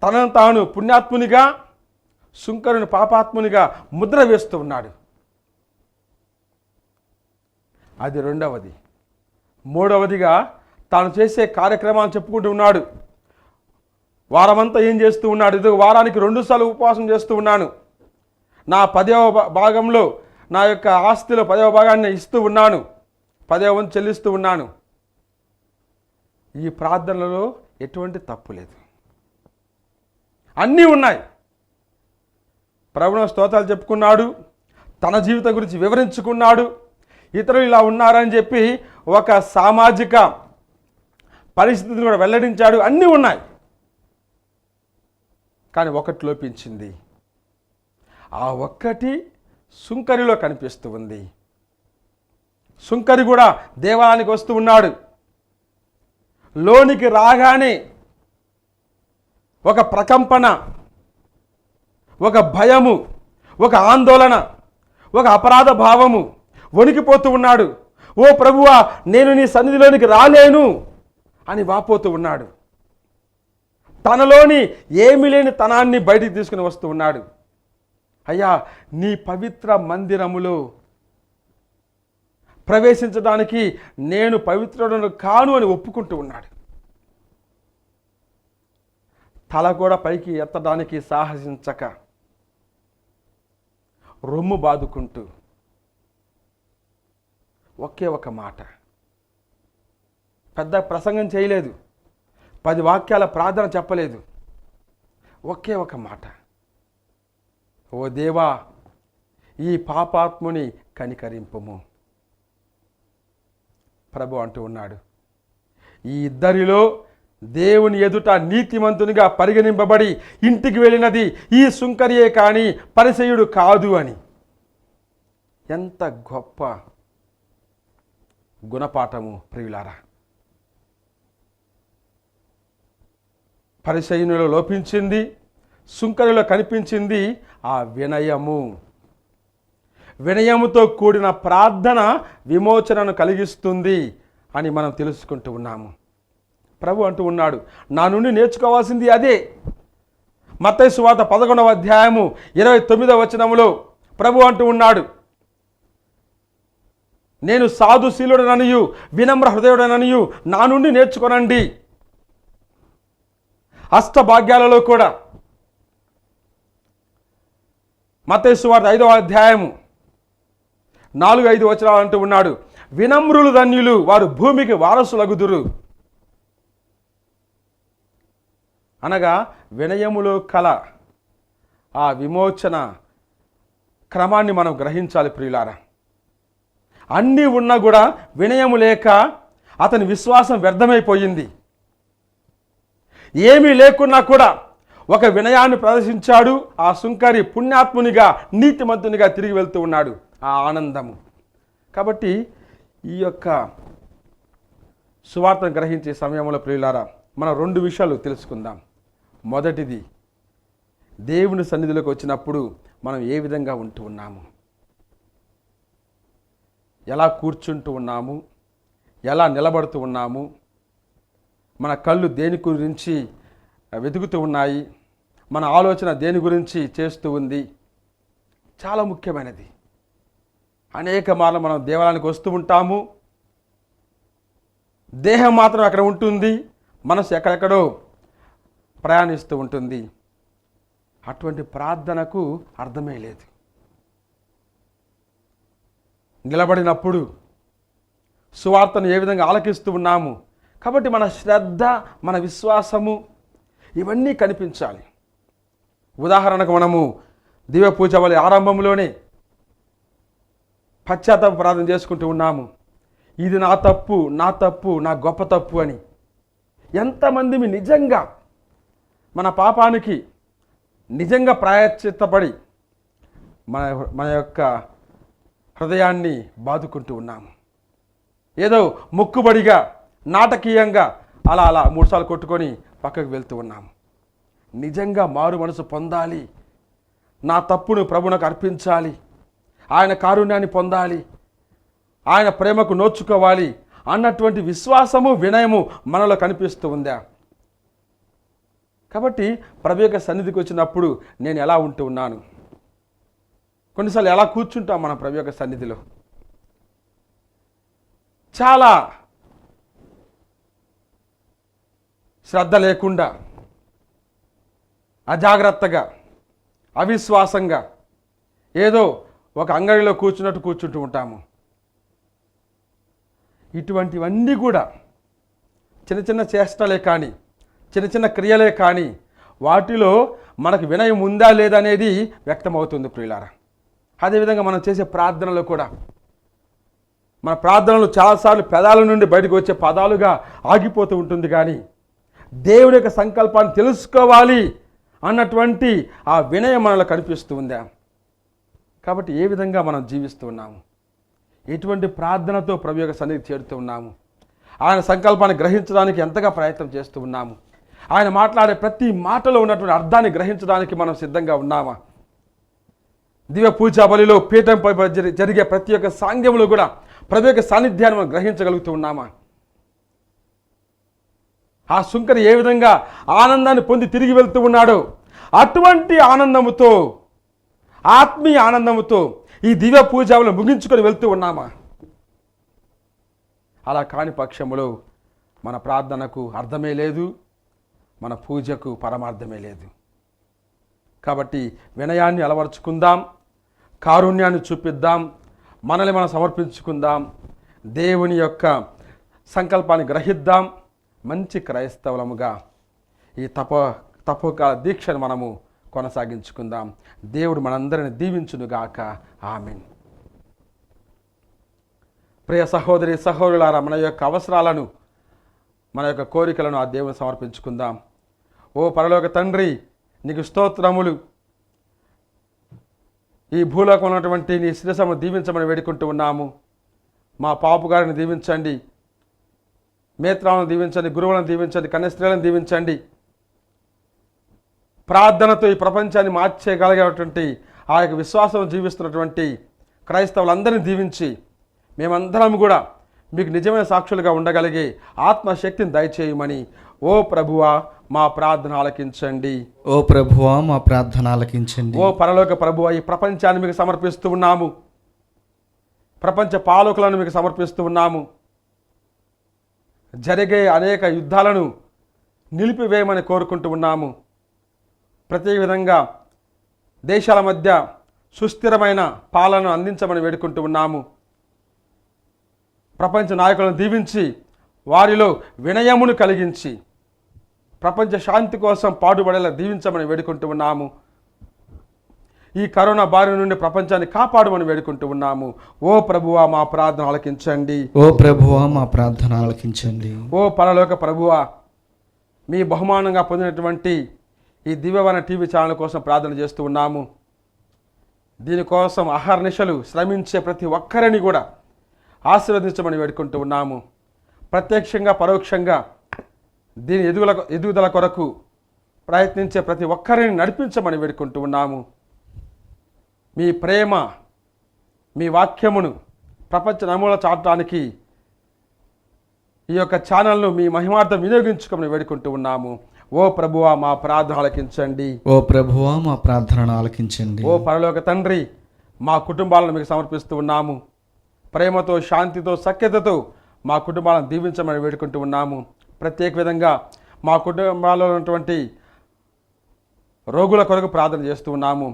తనను తాను పుణ్యాత్మునిగా, సుంకరుని పాపాత్మునిగా ముద్ర వేస్తూ ఉన్నాడు. అది రెండవది. మూడవదిగా తాను చేసే కార్యక్రమాలు చెప్పుకుంటూ ఉన్నాడు. వారమంతా ఏం చేస్తూ ఉన్నాడు? ఇది వారానికి 2 సార్లు ఉపవాసం చేస్తూ ఉన్నాను, నా 10వ భాగంలో నా యొక్క ఆస్తిలో 10వ భాగాన్ని ఇస్తూ ఉన్నాను, 10వ వంతు చెల్లిస్తూ ఉన్నాను. ఈ ప్రార్థనలో ఎటువంటి తప్పు లేదు, అన్నీ ఉన్నాయి. ప్రభువు స్తోత్రాలు చెప్పుకున్నాడు, తన జీవితం గురించి వివరించుకున్నాడు, ఇతరులు ఇలా ఉన్నారని చెప్పి ఒక సామాజిక పరిస్థితిని కూడా వెల్లడించాడు. అన్నీ ఉన్నాయి. కానీ ఒకటి లోపించింది. ఆ ఒక్కటి సుంకరిలో కనిపిస్తూ ఉంది. సుంకరి కూడా దేవాలయానికి వస్తూ ఉన్నాడు. లోనికి రాగానే ఒక ప్రకంపన, ఒక భయము, ఒక ఆందోళన, ఒక అపరాధ భావము, వణికిపోతూ ఉన్నాడు. ఓ ప్రభువా, నేను నీ సన్నిధిలోనికి రాలేను అని వాపోతూ ఉన్నాడు. తనలోని ఏమీ లేని తనాన్ని బయటికి తీసుకుని వస్తూ ఉన్నాడు. అయ్యా, నీ పవిత్ర మందిరములో ప్రవేశించడానికి నేను పవిత్రుడను కాను అని ఒప్పుకుంటూ ఉన్నాడు. తల కూడా పైకి ఎత్తడానికి సాహసించక రొమ్ము బాదుకుంటూ ఒకే ఒక మాట, పెద్ద ప్రసంగం చేయలేదు, 10 వాక్యాల ప్రార్థన చెప్పలేదు, ఒకే ఒక మాట, ఓ దేవా, ఈ పాపాత్ముని కనికరింపుము. ప్రభు అంటూ ఉన్నాడు, ఈ ఇద్దరిలో దేవుని ఎదుట నీతిమంతునిగా పరిగణింపబడి ఇంటికి వెళ్ళినది ఈ సుంకరియే కానీ పరిసయుడు కాదు అని. ఎంత గొప్ప గుణపాఠము ప్రియులారా. పరిసయునిలో లోపించింది, సుంకరిలో కనిపించింది ఆ వినయము. వినయముతో కూడిన ప్రార్థన విమోచనను కలిగిస్తుంది అని మనం తెలుసుకుంటూ ఉన్నాము. ప్రభు అంటూ ఉన్నాడు, నా నుండి నేర్చుకోవాల్సింది అదే. మత్తయి సువార్త 11వ అధ్యాయము 29వ వచనములో ప్రభు అంటూ ఉన్నాడు, నేను సాధుశీలుడననియు వినమ్ర హృదయుడననియు నా నుండి నేర్చుకొనండి. అష్టభాగ్యాలలో కూడా మత్తయి సువార్త 5వ అధ్యాయము 4-5 వచనాలు అంటూ ఉన్నాడు, వినమ్రులు ధన్యులు, వారు భూమికి వారసులగుదురు. అనగా వినయములో కల ఆ విమోచన క్రమాన్ని మనం గ్రహించాలి ప్రియులారా. అన్నీ ఉన్నా కూడా వినయము లేక అతని విశ్వాసం వ్యర్థమైపోయింది. ఏమీ లేకున్నా కూడా ఒక వినయాన్ని ప్రదర్శించాడు. ఆ సుంకరి పుణ్యాత్మునిగా, నీతిమంతునిగా తిరిగి వెళ్తూ ఉన్నాడు. ఆ ఆనందము. కాబట్టి ఈ యొక్క సువార్తను గ్రహించే సమయంలో ప్రియులారా, మనం 2 విషయాలు తెలుసుకుందాం. మొదటిది, దేవుని సన్నిధిలోకి వచ్చినప్పుడు మనం ఏ విధంగా ఉంటూ ఉన్నాము, ఎలా కూర్చుంటూ ఉన్నాము, ఎలా నిలబడుతూ ఉన్నాము, మన కళ్ళు దేని గురించి వెతుకుతూ ఉన్నాయి, మన ఆలోచన దేని గురించి చేస్తూ ఉంది, చాలా ముఖ్యమైనది. అనేక మార్లు మనం దేవాలయానికి వస్తూ ఉంటాము, దేహం మాత్రం అక్కడ ఉంటుంది, మనసు ఎక్కడెక్కడో ప్రయాణిస్తూ ఉంటుంది. అటువంటి ప్రార్థనకు అర్థమే లేదు. నిలబడినప్పుడు సువార్తను ఏ విధంగా ఆలకిస్తూ ఉన్నాము. కాబట్టి మన శ్రద్ధ, మన విశ్వాసము ఇవన్నీ కనిపించాలి. ఉదాహరణకు మనము దివ్య పూజ వల్ల ఆరంభంలోనే పశ్చాత్తాప ప్రార్థన చేసుకుంటూ ఉన్నాము. ఇది నా తప్పు, నా తప్పు, నా గొప్ప తప్పు అని. ఎంతమంది నిజంగా మన పాపానికి నిజంగా ప్రాయశ్చిత్తపడి మన యొక్క హృదయాన్ని బాదుకుంటూ ఉన్నాము. ఏదో మొక్కుబడిగా నాటకీయంగా అలా 3 సార్లు కొట్టుకొని పక్కకు వెళ్తూ ఉన్నాము. నిజంగా మారు మనసు పొందాలి, నా తప్పును ప్రభువునకు అర్పించాలి, ఆయన కారుణ్యాన్ని పొందాలి, ఆయన ప్రేమకు నోచుకోవాలి అన్నటువంటి విశ్వాసము, వినయము మనలో కనిపిస్తూ ఉందా? కాబట్టి ప్రభు యొక్క సన్నిధికి వచ్చినప్పుడు నేను ఎలా ఉంటూ ఉన్నాను? కొన్నిసార్లు ఎలా కూర్చుంటాం మన ప్రభు యొక్క సన్నిధిలో? చాలా శ్రద్ధ లేకుండా, అజాగ్రత్తగా, అవిశ్వాసంగా ఏదో ఒక అంగడిలో కూర్చుంటూ ఉంటాము. ఇటువంటివన్నీ కూడా చిన్న చిన్న చేష్టలే కానీ, చిన్న చిన్న క్రియలే కానీ, వాటిలో మనకు వినయం ఉందా లేదా అనేది వ్యక్తమవుతుంది ప్రియులారా. అదేవిధంగా మనం చేసే ప్రార్థనలో కూడా, మన ప్రార్థనలు చాలాసార్లు పెదాల నుండి బయటకు వచ్చే పదాలుగా ఆగిపోతూ ఉంటుంది. కానీ దేవుడి యొక్క సంకల్పాన్ని తెలుసుకోవాలి అన్నటువంటి ఆ వినయం మనలో కనిపిస్తూ ఉందా? కాబట్టి ఏ విధంగా మనం జీవిస్తూ ఉన్నాము? ఎటువంటి ప్రార్థనతో ప్రభు యొక్క సన్నిధికి చేరుతూ ఉన్నాము? ఆయన సంకల్పాన్ని గ్రహించడానికి ఎంతగా ప్రయత్నం చేస్తూ ఉన్నాము? ఆయన మాట్లాడే ప్రతి మాటలో ఉన్నటువంటి అర్థాన్ని గ్రహించడానికి మనం సిద్ధంగా ఉన్నామా? దివ్య పూజా బలిలో పీఠంపై జరిగే ప్రతి ఒక్క సాంగ్యంలో కూడా ప్రభు యొక్క సాన్నిధ్యాన్ని మనం గ్రహించగలుగుతూ ఉన్నామా? ఆ సుంకరి ఏ విధంగా ఆనందాన్ని పొంది తిరిగి వెళ్తూ ఉన్నాడో అటువంటి ఆనందముతో, ఆత్మీయ ఆనందముతో ఈ దివ్య పూజాలను ముగించుకొని వెళ్తూ ఉన్నామా? అలా కాని పక్షములో మన ప్రార్థనకు అర్థమే లేదు, మన పూజకు పరమార్థమే లేదు. కాబట్టి వినయాన్ని అలవర్చుకుందాం, కారుణ్యాన్ని చూపిద్దాం, మనల్ని మనం సమర్పించుకుందాం, దేవుని యొక్క సంకల్పాన్ని గ్రహిద్దాం. మంచి క్రైస్తవులముగా ఈ తపోకాల దీక్షను మనము కొనసాగించుకుందాం. దేవుడు మనందరిని దీవించునుగాక. ఆమేన్. ప్రియ సహోదరి సహోదరులారా, మన యొక్క అవసరాలను, మన యొక్క కోరికలను ఆ దేవుని సమర్పించుకుందాం. ఓ పరలోక తండ్రి, నీకు స్తోత్రములు. ఈ భూలోకంలో ఉన్నటువంటి నీ శిరసము దీవించమని వేడుకుంటూ ఉన్నాము. మా పాపు గారిని దీవించండి, మేత్రాలను దీవించండి, గురువులను దీవించండి, కన్యస్త్రీలను దీవించండి. ప్రార్థనతో ఈ ప్రపంచాన్ని మార్చేయగలిగేటువంటి ఆ యొక్క విశ్వాసం జీవిస్తున్నటువంటి క్రైస్తవులందరినీ దీవించి మేమందరం కూడా మీకు నిజమైన సాక్షులుగా ఉండగలిగే ఆత్మశక్తిని దయచేయమని ఓ ప్రభువా మా ప్రార్థన ఆలకించండి. ఓ ప్రభువా మా ప్రార్థన ఆలకించండి. ఓ పరలోక ప్రభువా, ఈ ప్రపంచాన్ని మీకు సమర్పిస్తూ ఉన్నాము. ప్రపంచ పాలకులను మీకు సమర్పిస్తూ ఉన్నాము. జరిగే అనేక యుద్ధాలను నిలిపివేయమని కోరుకుంటూ ఉన్నాము. ప్రతి విధంగా దేశాల మధ్య సుస్థిరమైన పాలనను అందించమని వేడుకుంటూ ఉన్నాము. ప్రపంచ నాయకులను దీవించి వారిలో వినయమును కలిగించి ప్రపంచ శాంతి కోసం పాటుపడేలా దీవించమని వేడుకుంటూ ఉన్నాము. ఈ కరోనా బారి నుండి ప్రపంచాన్ని కాపాడమని వేడుకుంటూ ఉన్నాము. ఓ ప్రభువా మా ప్రార్థన ఆలకించండి. ఓ ప్రభువా మా ప్రార్థన ఆలకించండి. ఓ పరలోక ప్రభువా, మీ బహుమానంగా పొందినటువంటి ఈ దివ్యవన టీవీ ఛానల్ కోసం ప్రార్థన చేస్తూ ఉన్నాము. దీనికోసం అహర్నిశలు శ్రమించే ప్రతి ఒక్కరిని కూడా ఆశీర్వదించమని వేడుకుంటూ ఉన్నాము. ప్రత్యక్షంగా పరోక్షంగా దీని ఎదుగుదల కొరకు ప్రయత్నించే ప్రతి ఒక్కరిని నడిపించమని వేడుకుంటూ ఉన్నాము. మీ ప్రేమ, మీ వాక్యమును ప్రపంచ నమూల చాటడానికి ఈ యొక్క ఛానల్ను మీ మహిమార్థం వినియోగించుకోమని వేడుకుంటూ ఉన్నాము. ఓ ప్రభువా మా ప్రార్థన ఆలకించండి. ఓ ప్రభువా మా ప్రార్థనను ఆలకించండి. ఓ పరలోక తండ్రి, మా కుటుంబాలను మీకు సమర్పిస్తూ ఉన్నాము. ప్రేమతో, శాంతితో, సఖ్యతతో మా కుటుంబాలను దీవించమని వేడుకుంటూ ఉన్నాము. ప్రత్యేక విధంగా మా కుటుంబాల్లో ఉన్నటువంటి రోగుల కొరకు ప్రార్థన చేస్తూ ఉన్నాము.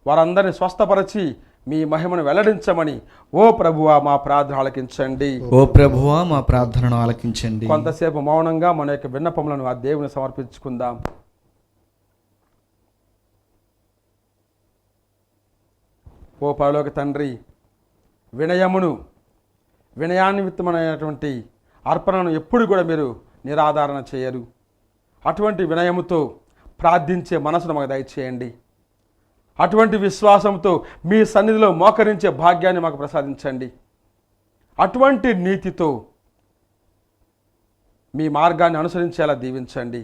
వారందరినీ స్వస్థపరచి మీ మహిమను వెల్లడించమని ఓ ప్రభువా మా ప్రార్థన ఆలకించండి. ఓ ప్రభువా మా ప్రార్థనను ఆలకించండి. కొంతసేపు మౌనంగా మన యొక్క విన్నపములను ఆ దేవుని సమర్పించుకుందాం. ఓ పరలోక తండ్రి, వినయాన్వితమైనటువంటి అర్పణను ఎప్పుడు కూడా మీరు నిరాధారణ చేయరు. అటువంటి వినయముతో ప్రార్థించే మనసును మాకు దయచేయండి. అటువంటి విశ్వాసంతో మీ సన్నిధిలో మోకరించే భాగ్యాన్ని మాకు ప్రసాదించండి. అటువంటి నీతితో మీ మార్గాన్ని అనుసరించేలా దీవించండి.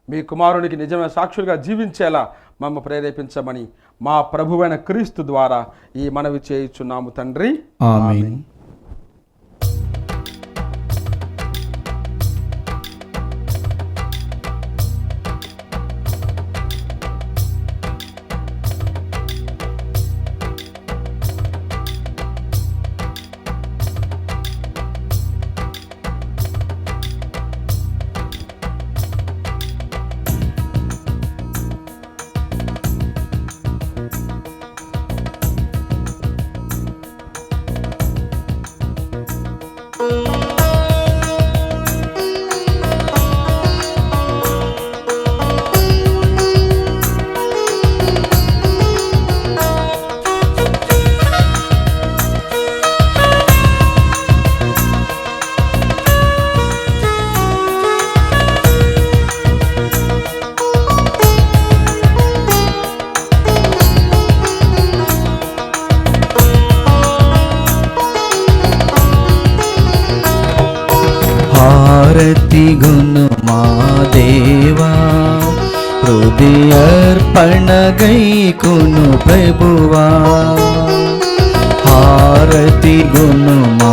మీ కుమారునికి నిజమైన సాక్షులుగా జీవించేలా మమ్మ ప్రేరేపించమని మా ప్రభువైన క్రీస్తు ద్వారా ఈ మనవి చేయుచున్నాము తండ్రి. ఆమేన్. హారతి గును మా దేవా, హృదయర్పణ గైకును ప్రభువా. హారతి గును మా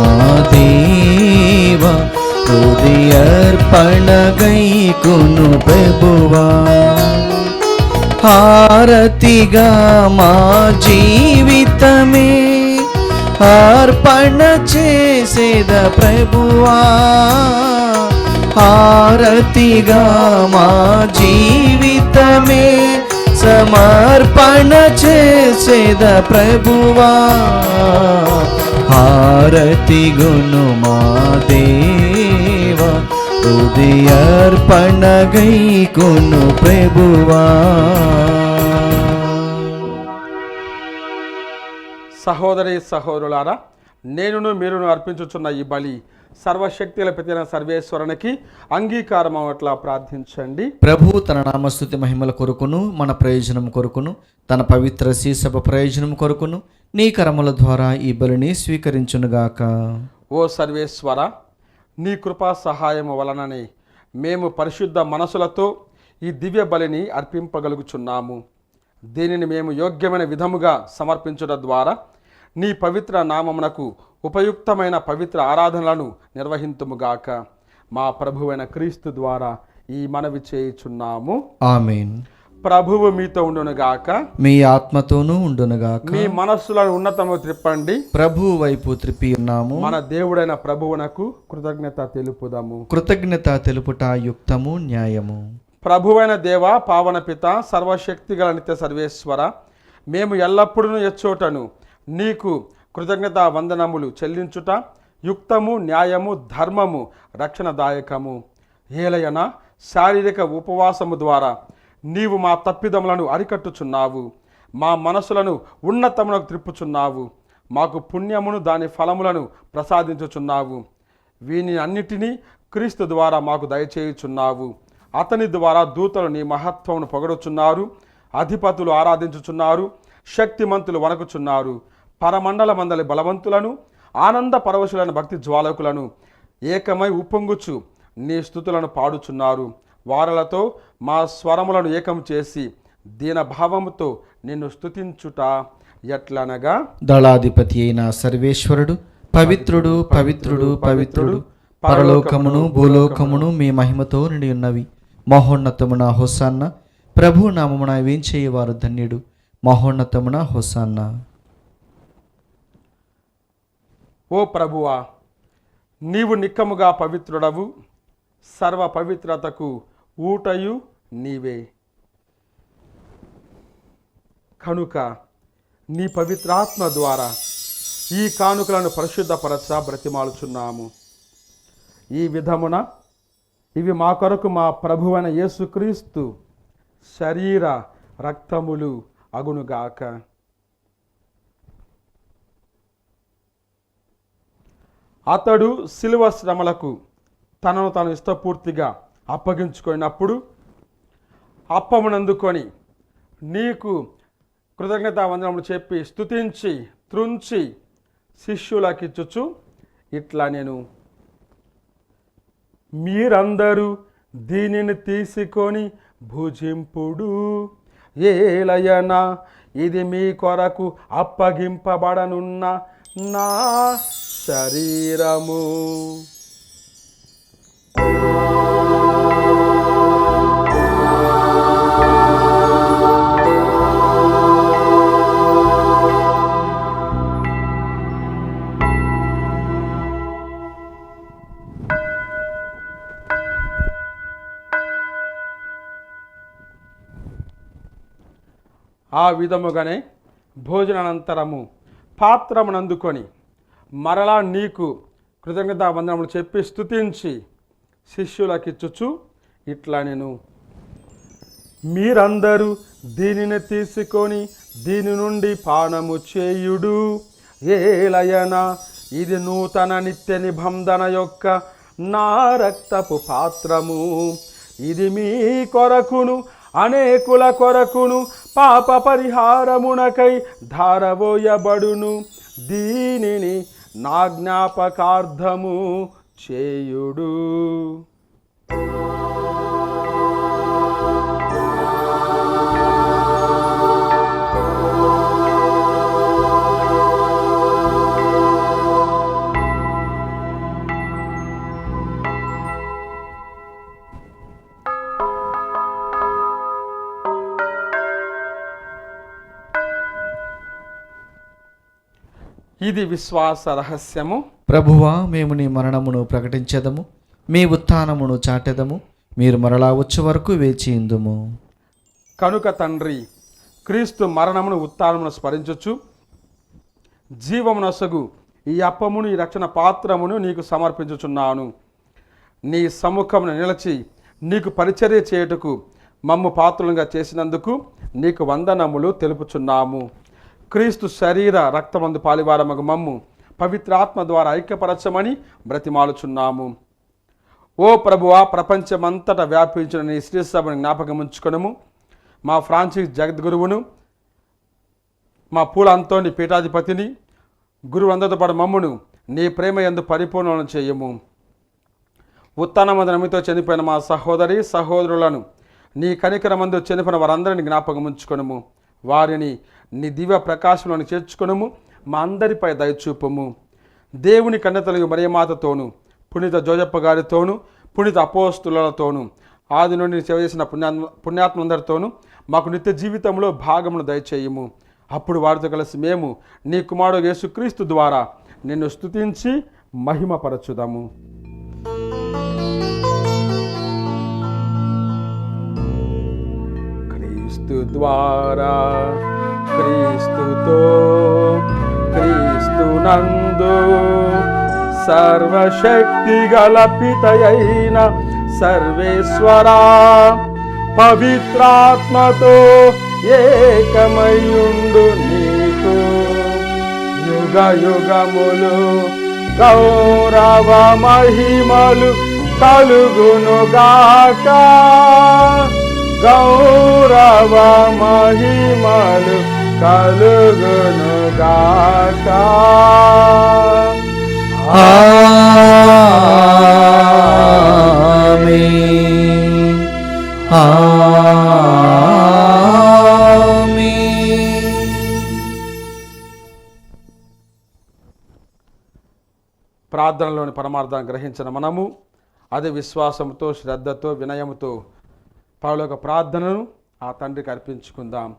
దేవా, హృదయర్పణ గైకును ప్రభువా. హారతిగా మా జీవితమే అర్పణ చేసేద ప్రభువా. హారతిగా మా జీవితమే సమర్పణ చేసేద ప్రభువా. హారతి గును మా దేవా, హృదయర్పణ గైకును ప్రభువా. సహోదరి సహోదరులారా, నేనును మీరును అర్పించుచున్న ఈ బలి సర్వశక్తుల ప్రతిన సర్వేశ్వరునికి అంగీకారం అవట్లా ప్రార్థించండి. ప్రభు తన నామస్తుతి మహిమల కొరకును మన ప్రయోజనం కొరకును తన పవిత్ర శీసభ ప్రయోజనం కొరకును నీ కరముల ద్వారా ఈ బలిని స్వీకరించునుగాక. ఓ సర్వేశ్వర, నీ కృపా సహాయము వలననే మేము పరిశుద్ధ మనసులతో ఈ దివ్య బలిని అర్పింపగలుగుచున్నాము. దీనిని మేము యోగ్యమైన విధముగా సమర్పించడం ద్వారా నీ పవిత్ర నామమునకు ఉపయుక్తమైన పవిత్ర ఆరాధనలను నిర్వహింతుముగాక. మా ప్రభువైన క్రీస్తు ద్వారా ఈ మనవి చేయుచున్నాము. ఆమేన్. ప్రభువు మీతో ఉండునుగాక, మీ ఆత్మతోనూ ఉండునుగాక. మీ మనస్సులను ఉన్నతము త్రిప్పండి. ప్రభు వైపు త్రిప్పి ఉన్నాము. మన దేవుడైన ప్రభువునకు కృతజ్ఞత తెలుపుదాము. కృతజ్ఞత తెలుపుట యుక్తము, న్యాయము. ప్రభువైన దేవ, పావన పిత, సర్వశక్తిగల నిత్య సర్వేశ్వర, మేము ఎల్లప్పుడూ ఎచ్చోటను నీకు కృతజ్ఞత వందనములు చెల్లించుట యుక్తము, న్యాయము, ధర్మము, రక్షణదాయకము. ఏలయన శారీరక ఉపవాసము ద్వారా నీవు మా తప్పిదములను అరికట్టుచున్నావు, మా మనసులను ఉన్నతమునకు త్రిప్పుచున్నావు, మాకు పుణ్యమును దాని ఫలములను ప్రసాదించుచున్నావు. వీని అన్నిటినీ క్రీస్తు ద్వారా మాకు దయచేయుచున్నావు. అతని ద్వారా దూతలు నీ మహత్వమును పొగడుచున్నారు, అధిపతులు ఆరాధించుచున్నారు, శక్తిమంతులు వణకుచున్నారు. పరమండల మందలి బలవంతులను, ఆనంద పరవశులైన భక్తి జ్వాలకులను ఏకమై ఉప్పొంగుచు నీ స్తుతులను పాడుచున్నారు. వారలతో మా స్వరములను ఏకం చేసి దీనభావముతో నిన్ను స్తుతించుట ఎట్లనగా, దళాధిపతి అయిన సర్వేశ్వరుడు పవిత్రుడు పవిత్రుడు పవిత్రుడు, పరలోకమును భూలోకమును మీ మహిమతో నిండి ఉన్నవి. మహోన్నతమున హోసాన్న. ప్రభు నామమున వేంచేయవారు ధన్యుడు. మహోన్నతమున హోసాన్న. ఓ ప్రభువా, నీవు నిక్కముగా పవిత్రుడవు, సర్వ పవిత్రతకు ఊటయు నీవే. కనుక నీ పవిత్రాత్మ ద్వారా ఈ కానుకలను పరిశుద్ధపరచ బ్రతిమాలుచున్నాము. ఈ విధమున ఇవి మా కొరకు మా ప్రభువైన యేసుక్రీస్తు శరీర రక్తములు అగునుగాక. అతడు శిలువ శ్రమలకు తనను తాను ఇష్టపూర్తిగా అప్పగించుకున్నప్పుడు అప్పమునందుకొని నీకు కృతజ్ఞతావందనములు చెప్పి స్తుతించి త్రుంచి శిష్యులకిచ్చుచు ఇట్లా నేను, మీరందరూ దీనిని తీసుకొని భుజింపుడు, ఏలయనా ఇది మీ కొరకు అప్పగింపబడనున్న నా శరీరము. ఆ విధముగానే భోజనానంతరము పాత్రమునందుకొని మరలా నీకు కృతజ్ఞతావందనములు చెప్పి స్తుతించి శిష్యులకిచ్చుచు ఇట్లా నేను, మీరందరూ దీనిని తీసుకొని దీని నుండి పానము చేయుడు, ఏలయనా ఇది నూతన నిత్య నిబంధన యొక్క నా రక్తపు పాత్రము. ఇది మీ కొరకును అనేకుల కొరకును పాప పరిహారమునకై ధారవోయబడును. దీనిని నా జ్ఞాపకార్థము చేయుడు. ఇది విశ్వాస రహస్యము. ప్రభువా, మేము నీ మరణమును ప్రకటించెదము, మీ ఉత్థానమును చాటెదము, మీరు మరలా వచ్చే వరకు వేచి ఇందుము. కనుక తండ్రి, క్రీస్తు మరణమును ఉత్థానమును స్మరించుచు జీవమునొసగు ఈ అప్పమును ఈ రక్షణ పాత్రమును నీకు సమర్పించుచున్నాను. నీ సముఖమును నిలిచి నీకు పరిచర్య చేయుటకు మమ్ము పాత్రులుగా చేసినందుకు నీకు వందనములు తెలుపుచున్నాము. క్రీస్తు శరీర రక్తమందు పాలివారమగు మమ్ము పవిత్రాత్మ ద్వారా ఐక్యపరచమని బ్రతిమాలుచున్నాము. ఓ ప్రభువా, ప్రపంచమంతటా వ్యాపించిన నీ శ్రీ సభను జ్ఞాపకం ఉంచుకొనుము. మా ఫ్రాన్సిస్ జగద్గురువును, మా పూల అంతోని పీఠాధిపతిని, గురువందరితో పాటు మమ్మును నీ ప్రేమ యందు పరిపూర్ణలను చేయము. ఉత్థానమందు నమ్మితో చనిపోయిన మా సహోదరి సహోదరులను, నీ కనికరమందు చనిపోయిన వారందరినీ జ్ఞాపకం ఉంచుకొనుము. వారిని నీ దివ్య ప్రకాశంలోని చేర్చుకొనుము. మా అందరిపై దయచూపము. దేవుని కన్యతలకు మరియమాతతోను, పునీత జోజప్ప గారితోను, పునీత అపోస్తులతోను, ఆది నుండి సేవ చేసిన పుణ్యాత్మందరితోనూ మాకు నిత్య జీవితంలో భాగమును దయచేయము. అప్పుడు వారితో కలిసి మేము నీ కుమారుడు యేసుక్రీస్తు ద్వారా నిన్ను స్తుతించి మహిమపరచుదాము. క్రీస్తు ద్వారా, క్రీస్తుతో, క్రీస్తునందు సర్వశక్తి గల పితయైన సర్వేశ్వరా, పవిత్రాత్మతో ఏకమయుండు నీకు యుగ యుగములు గౌరవ మహిమలు కలుగునుగాక. గౌరవ మహిమలు కలుగునుగాక. ఆమేన్. ఆమేన్. ప్రార్థనలోని పరమార్థాన్ని గ్రహించిన మనము అదే విశ్వాసంతో, శ్రద్ధతో, వినయముతో పరలోక ప్రార్థనను ఆ తండ్రికి అర్పించుకుందాం.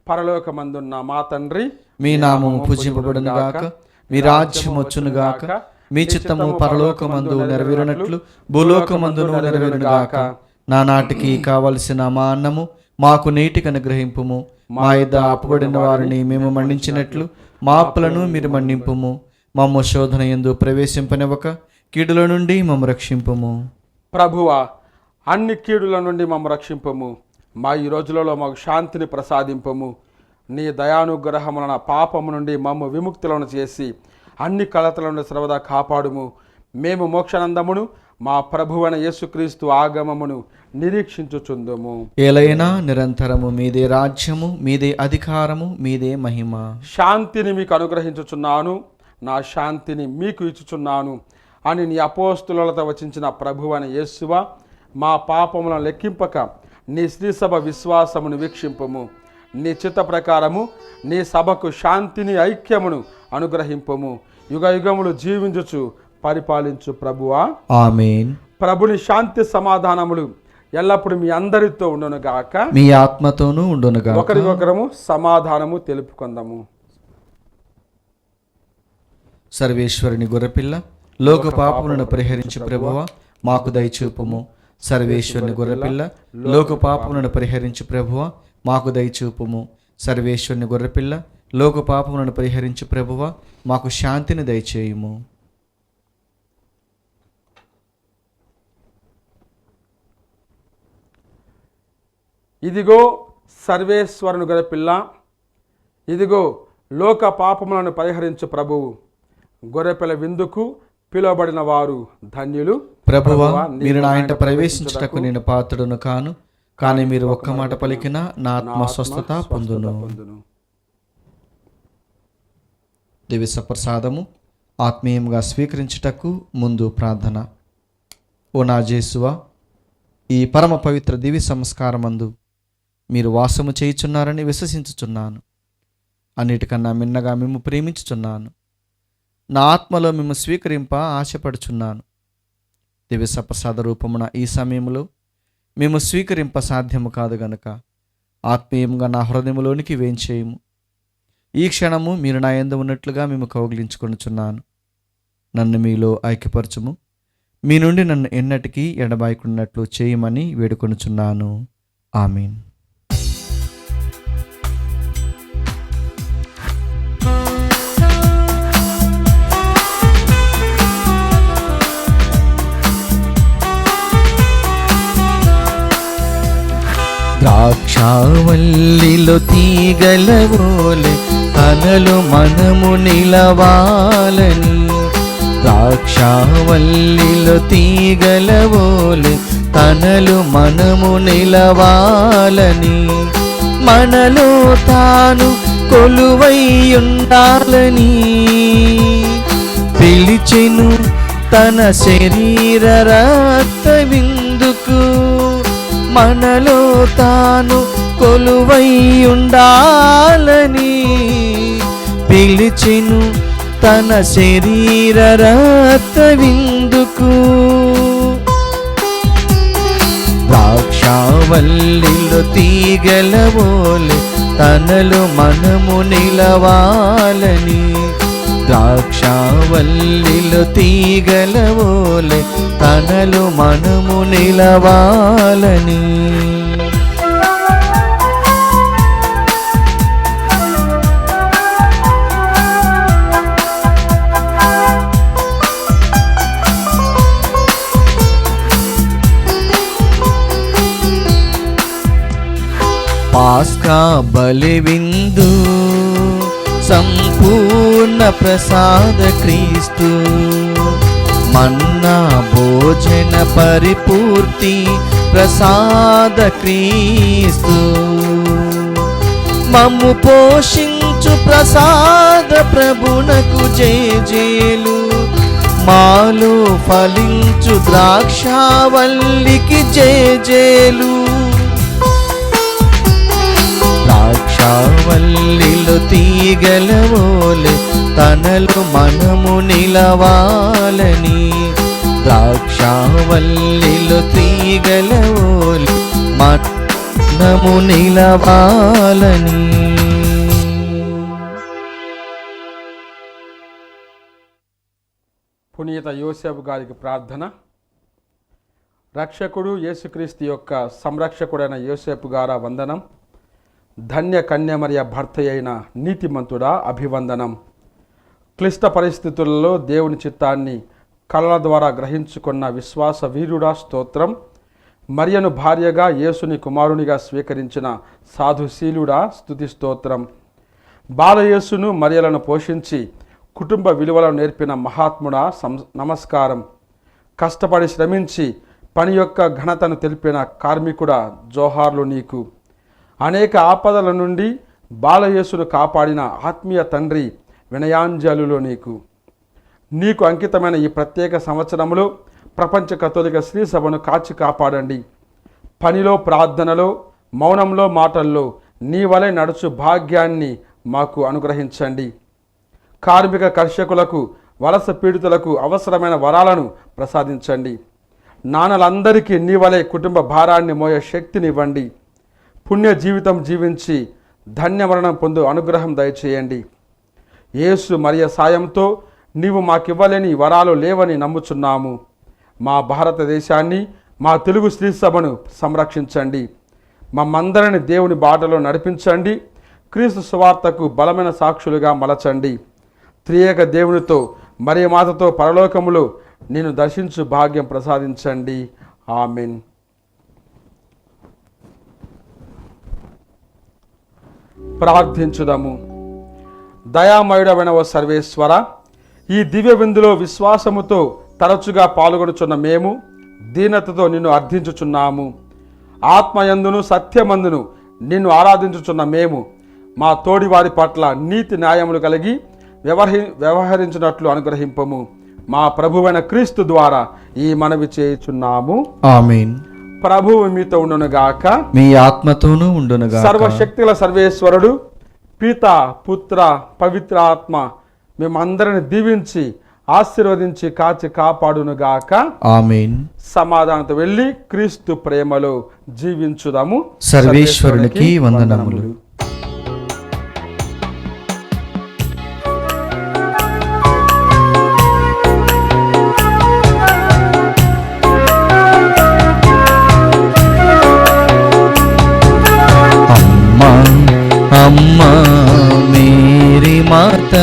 పరలోకమందున్న మా తండ్రి, మీ నామము పూజింపబడును గాక, మీ రాజ్యం వచ్చును గాక, మీ చిత్తము పరలోకమందు నెరవేరునట్లు భూలోకమందును నెరవేరును గాక. నానాటికి కావలసిన మా అన్నము మాకు నేటికి అనుగ్రహింపుము. మా యొద్ద అప్పుబడిన వారిని మేము మన్నించినట్లు మా అప్పులను మీరు మన్నింపుము. మమ్ము శోధన యందు ప్రవేశింపనివ్వక కీడుల నుండి మమ్ము రక్షింపుము. ప్రభువా, అన్ని కీడుల నుండి మమ్ము రక్షింపము. మా ఈ రోజులలో మాకు శాంతిని ప్రసాదింపము. నీ దయానుగ్రహములన పాపము నుండి మమ్ము విముక్తులను చేసి అన్ని కలతల నుండి సర్వదా కాపాడుము. మేము మోక్షానందమును మా ప్రభువైన యేసుక్రీస్తు ఆగమమును నిరీక్షించుచుందుము. ఏలైనా నిరంతరము మీదే రాజ్యము, మీదే అధికారము, మీదే మహిమ. శాంతిని మీకు అనుగ్రహించుచున్నాను, నా శాంతిని మీకు ఇచ్చుచున్నాను అని నీ అపోస్తులతో వచించిన ప్రభువైన యేసువా, మా పాపములను లెక్కింపక నీ శ్రీసభ విశ్వాసమును వీక్షింపము. నీ చిత్త ప్రకారము నీ సభకు శాంతిని ఐక్యమును అనుగ్రహింపము. యుగ యుగములు జీవించుచు పరిపాలించు ప్రభువా, ఆమేన్. ప్రభుని శాంతి సమాధానములు ఎల్లప్పుడు మీ అందరితో ఉండును గాక, మీ ఆత్మతోనూ ఉండునుగా. ఒకరికొకరము సమాధానము తెలుపుకుందాము. సర్వేశ్వరుని గొర్రెపిల్ల, లోక పాపములను పరిహరించు ప్రభువా, మాకు దయచూపుము. సర్వేశ్వరుని గొర్రెపిల్ల, లోక పాపములను పరిహరించు ప్రభువా, మాకు దయచూపుము. సర్వేశ్వరుని గొర్రెపిల్ల, లోక పాపములను పరిహరించు ప్రభువా, మాకు శాంతిని దయచేయుము. ఇదిగో సర్వేశ్వరుని గొర్రెపిల్ల, ఇదిగో లోక పాపములను పరిహరించు ప్రభువు. గొర్రెపిల్ల విందుకు పిలువబడిన వారు ధన్యులు. ప్రభువా, మీరు నా ఇంట ప్రవేశించుటకు నేను పాత్రుడును కాను, కానీ మీరు ఒక్క మాట పలికినా నా ఆత్మ స్వస్థత పొందును. దివ్య సప్రసాదము ఆత్మీయంగా స్వీకరించుటకు ముందు ప్రార్థన. ఓ నా జేసువా, ఈ పరమ పవిత్ర దివ్య సంస్కారమందు మీరు వాసము చేయుచున్నారని విశ్వసించుచున్నాను. అన్నిటికన్నా మిన్నగా మేము ప్రేమించుచున్నాను. నా ఆత్మలో మేము స్వీకరింప ఆశపడుచున్నాను. దివ్య సప్రసాద రూపమున ఈ సమయంలో మేము స్వీకరింప సాధ్యము కాదు గనుక ఆత్మీయంగా నా హృదయంలోనికి వేంచేయము. ఈ క్షణము మీరు నా యందు ఉన్నట్లుగా మేము కౌగిలించుకొనుచున్నాను. నన్ను మీలో ఐక్యపరచుము. మీ నుండి నన్ను ఎన్నటికీ ఎడబాయకున్నట్లు చేయమని వేడుకొనుచున్నాను. ఆమీన్. ద్రాక్షావల్లిలో తీగలవోలే తనలో మనము నిలవాలని, ద్రాక్షావల్లిలో తీగలవోలే తనలు మనము నిలవాలని, మనలో తాను కొలువై ఉండాలని పిలిచెను తన శరీర రక్త విందుకు. మనలో తాను కొలువై ఉండాలని పిలిచెను తన శరీర రక్త విందుకు. ద్రాక్షావల్లిలో తీగలవోలే తనలో మనము నిలవాలని, ద్రాక్షావల్లిలో తీగలవోలే తనలో మనము నిలవాలని. పాస్కా బలి విందు సంపూర్ణ ప్రసాద క్రీస్తు, మన్నా భోజన పరిపూర్తి ప్రసాద క్రీస్తు, మమ్ము పోషించు ప్రసాద ప్రభునకు జేజేలు, మాలో ఫలించు ద్రాక్షావల్లికి జేజేలు. ద్రాక్షావల్లిలో తీగలవోలే తనలో మనము నిలవాలని, ద్రాక్షావల్లిలో తీగలవోలే మనము నిలవాలని. పునీత యోసేపు గారికి ప్రార్థన. రక్షకుడు యేసుక్రీస్తు యొక్క సంరక్షకుడైన యోసేపు గారా వందనం. ధన్య కన్యమర్య భర్త అయిన నీతిమంతుడా అభివందనం. క్లిష్ట పరిస్థితులలో దేవుని చిత్తాన్ని కళల ద్వారా గ్రహించుకున్న విశ్వాస వీరుడా స్తోత్రం. మరియను భార్యగా యేసుని కుమారునిగా స్వీకరించిన సాధుశీలుడా స్తుతి స్తోత్రం. బాలయేసును మరియలను పోషించి కుటుంబ విలువలను నేర్పిన మహాత్ముడా నమస్కారం. కష్టపడి శ్రమించి పని యొక్క ఘనతను తెలిపిన కార్మికుడా జోహార్లు నీకు. అనేక ఆపదల నుండి బాలయేసును కాపాడిన ఆత్మీయ తండ్రి వినయాంజలులు నీకు. నీకు అంకితమైన ఈ ప్రత్యేక సంవత్సరంలో ప్రపంచ కథోలిక స్త్రీ సభను కాచి కాపాడండి. పనిలో, ప్రార్థనలో, మౌనంలో, మాటల్లో నీ వలె నడుచు భాగ్యాన్ని మాకు అనుగ్రహించండి. కార్మిక కర్షకులకు, వలస పీడితులకు అవసరమైన వరాలను ప్రసాదించండి. నాన్నలందరికీ నీ వలె కుటుంబ భారాన్ని మోయే శక్తినివ్వండి. పుణ్య జీవితం జీవించి ధన్యమరణం పొందు అనుగ్రహం దయచేయండి. యేసు మరియ సాయంతో నీవు మాకివ్వలేని వరాలు లేవని నమ్ముచున్నాము. మా భారతదేశాన్ని, మా తెలుగు స్త్రీ సభను సంరక్షించండి. మమ్మందరిని దేవుని బాటలో నడిపించండి. క్రీస్తు సువార్తకు బలమైన సాక్షులుగా మలచండి. త్రియేక దేవునితో మరియ మాతతో పరలోకములో నిన్ను దర్శించు భాగ్యం ప్రసాదించండి. ఆమెన్. ప్రార్థించుదము. దయామయుడమైన ఓ సర్వేశ్వర, ఈ దివ్య విందులో విశ్వాసముతో తరచుగా పాల్గొనుచున్న మేము దీనతతో నిన్ను అర్థించుచున్నాము. ఆత్మయందును సత్యమందును నిన్ను ఆరాధించుచున్న మేము మా తోడివారి పట్ల నీతి న్యాయములు కలిగి వ్యవహరించినట్లు అనుగ్రహింపము. మా ప్రభువైన క్రీస్తు ద్వారా ఈ మనవి చేయుచున్నాము. ఆమేన్. ప్రభువు మీతో ఉండునుగాక, మీ ఆత్మతోనూ ఉండునుగాక. సర్వశక్తుల సర్వేశ్వరుడు పిత, పుత్ర, పవిత్ర ఆత్మ మేమందరిని దీవించి ఆశీర్వదించి కాచి కాపాడునుగాక. ఆమేన్. సమాధానంతో వెళ్ళి క్రీస్తు ప్రేమలో జీవించుదాము. సర్వేశ్వరునికి వందనములు. అమ్మా మేరీ మాత,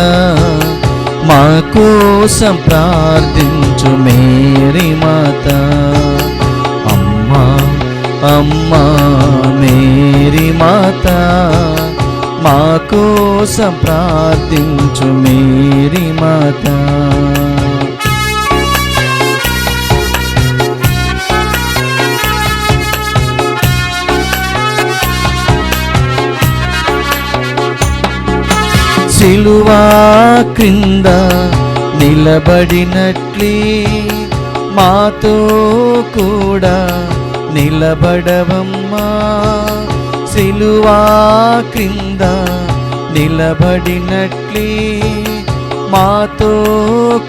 మా కోసం ప్రార్థించు మేరీ మాత. అమ్మా అమ్మా మేరీ మాత, మా కోసం ప్రార్థించు మేరీ మాత. సిలువా క్రింద నిలబడినట్లే మాతో కూడా నిలబడవమ్మా. సిలువా క్రింద నిలబడినట్లే మాతో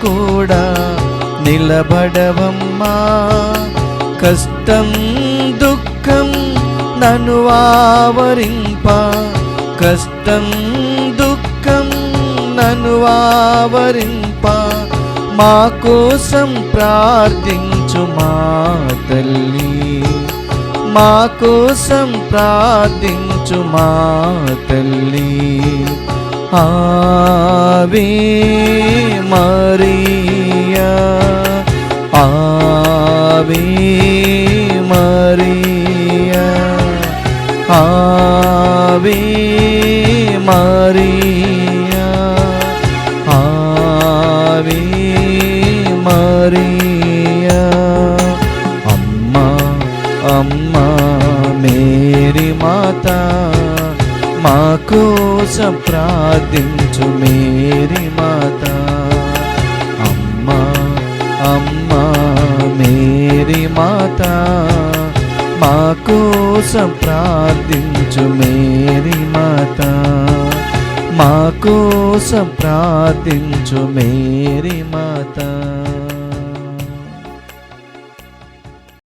కూడా నిలబడవమ్మా. కష్టం దుఃఖం నన్ను ఆవరింప, కష్టం దుఃఖం నన్ను ఆవరింప, మా కోసం ప్రార్థించు మా తల్లి. మా కోసం ప్రార్థించు మా తల్లి. ఆవే మరియా, ఆవే మరియా, ఆవే మరియా, ఆవే మరియా. అమ్మా అమ్మా మేరీ మాత, మా కోసం ప్రార్థించు మేరీ మాత. అమ్మా అమ్మా మేరీ మాత, మా కోసం ప్రార్థించు మేరీ మాత. మా కోసం ప్రార్థించు మేరీ మాత.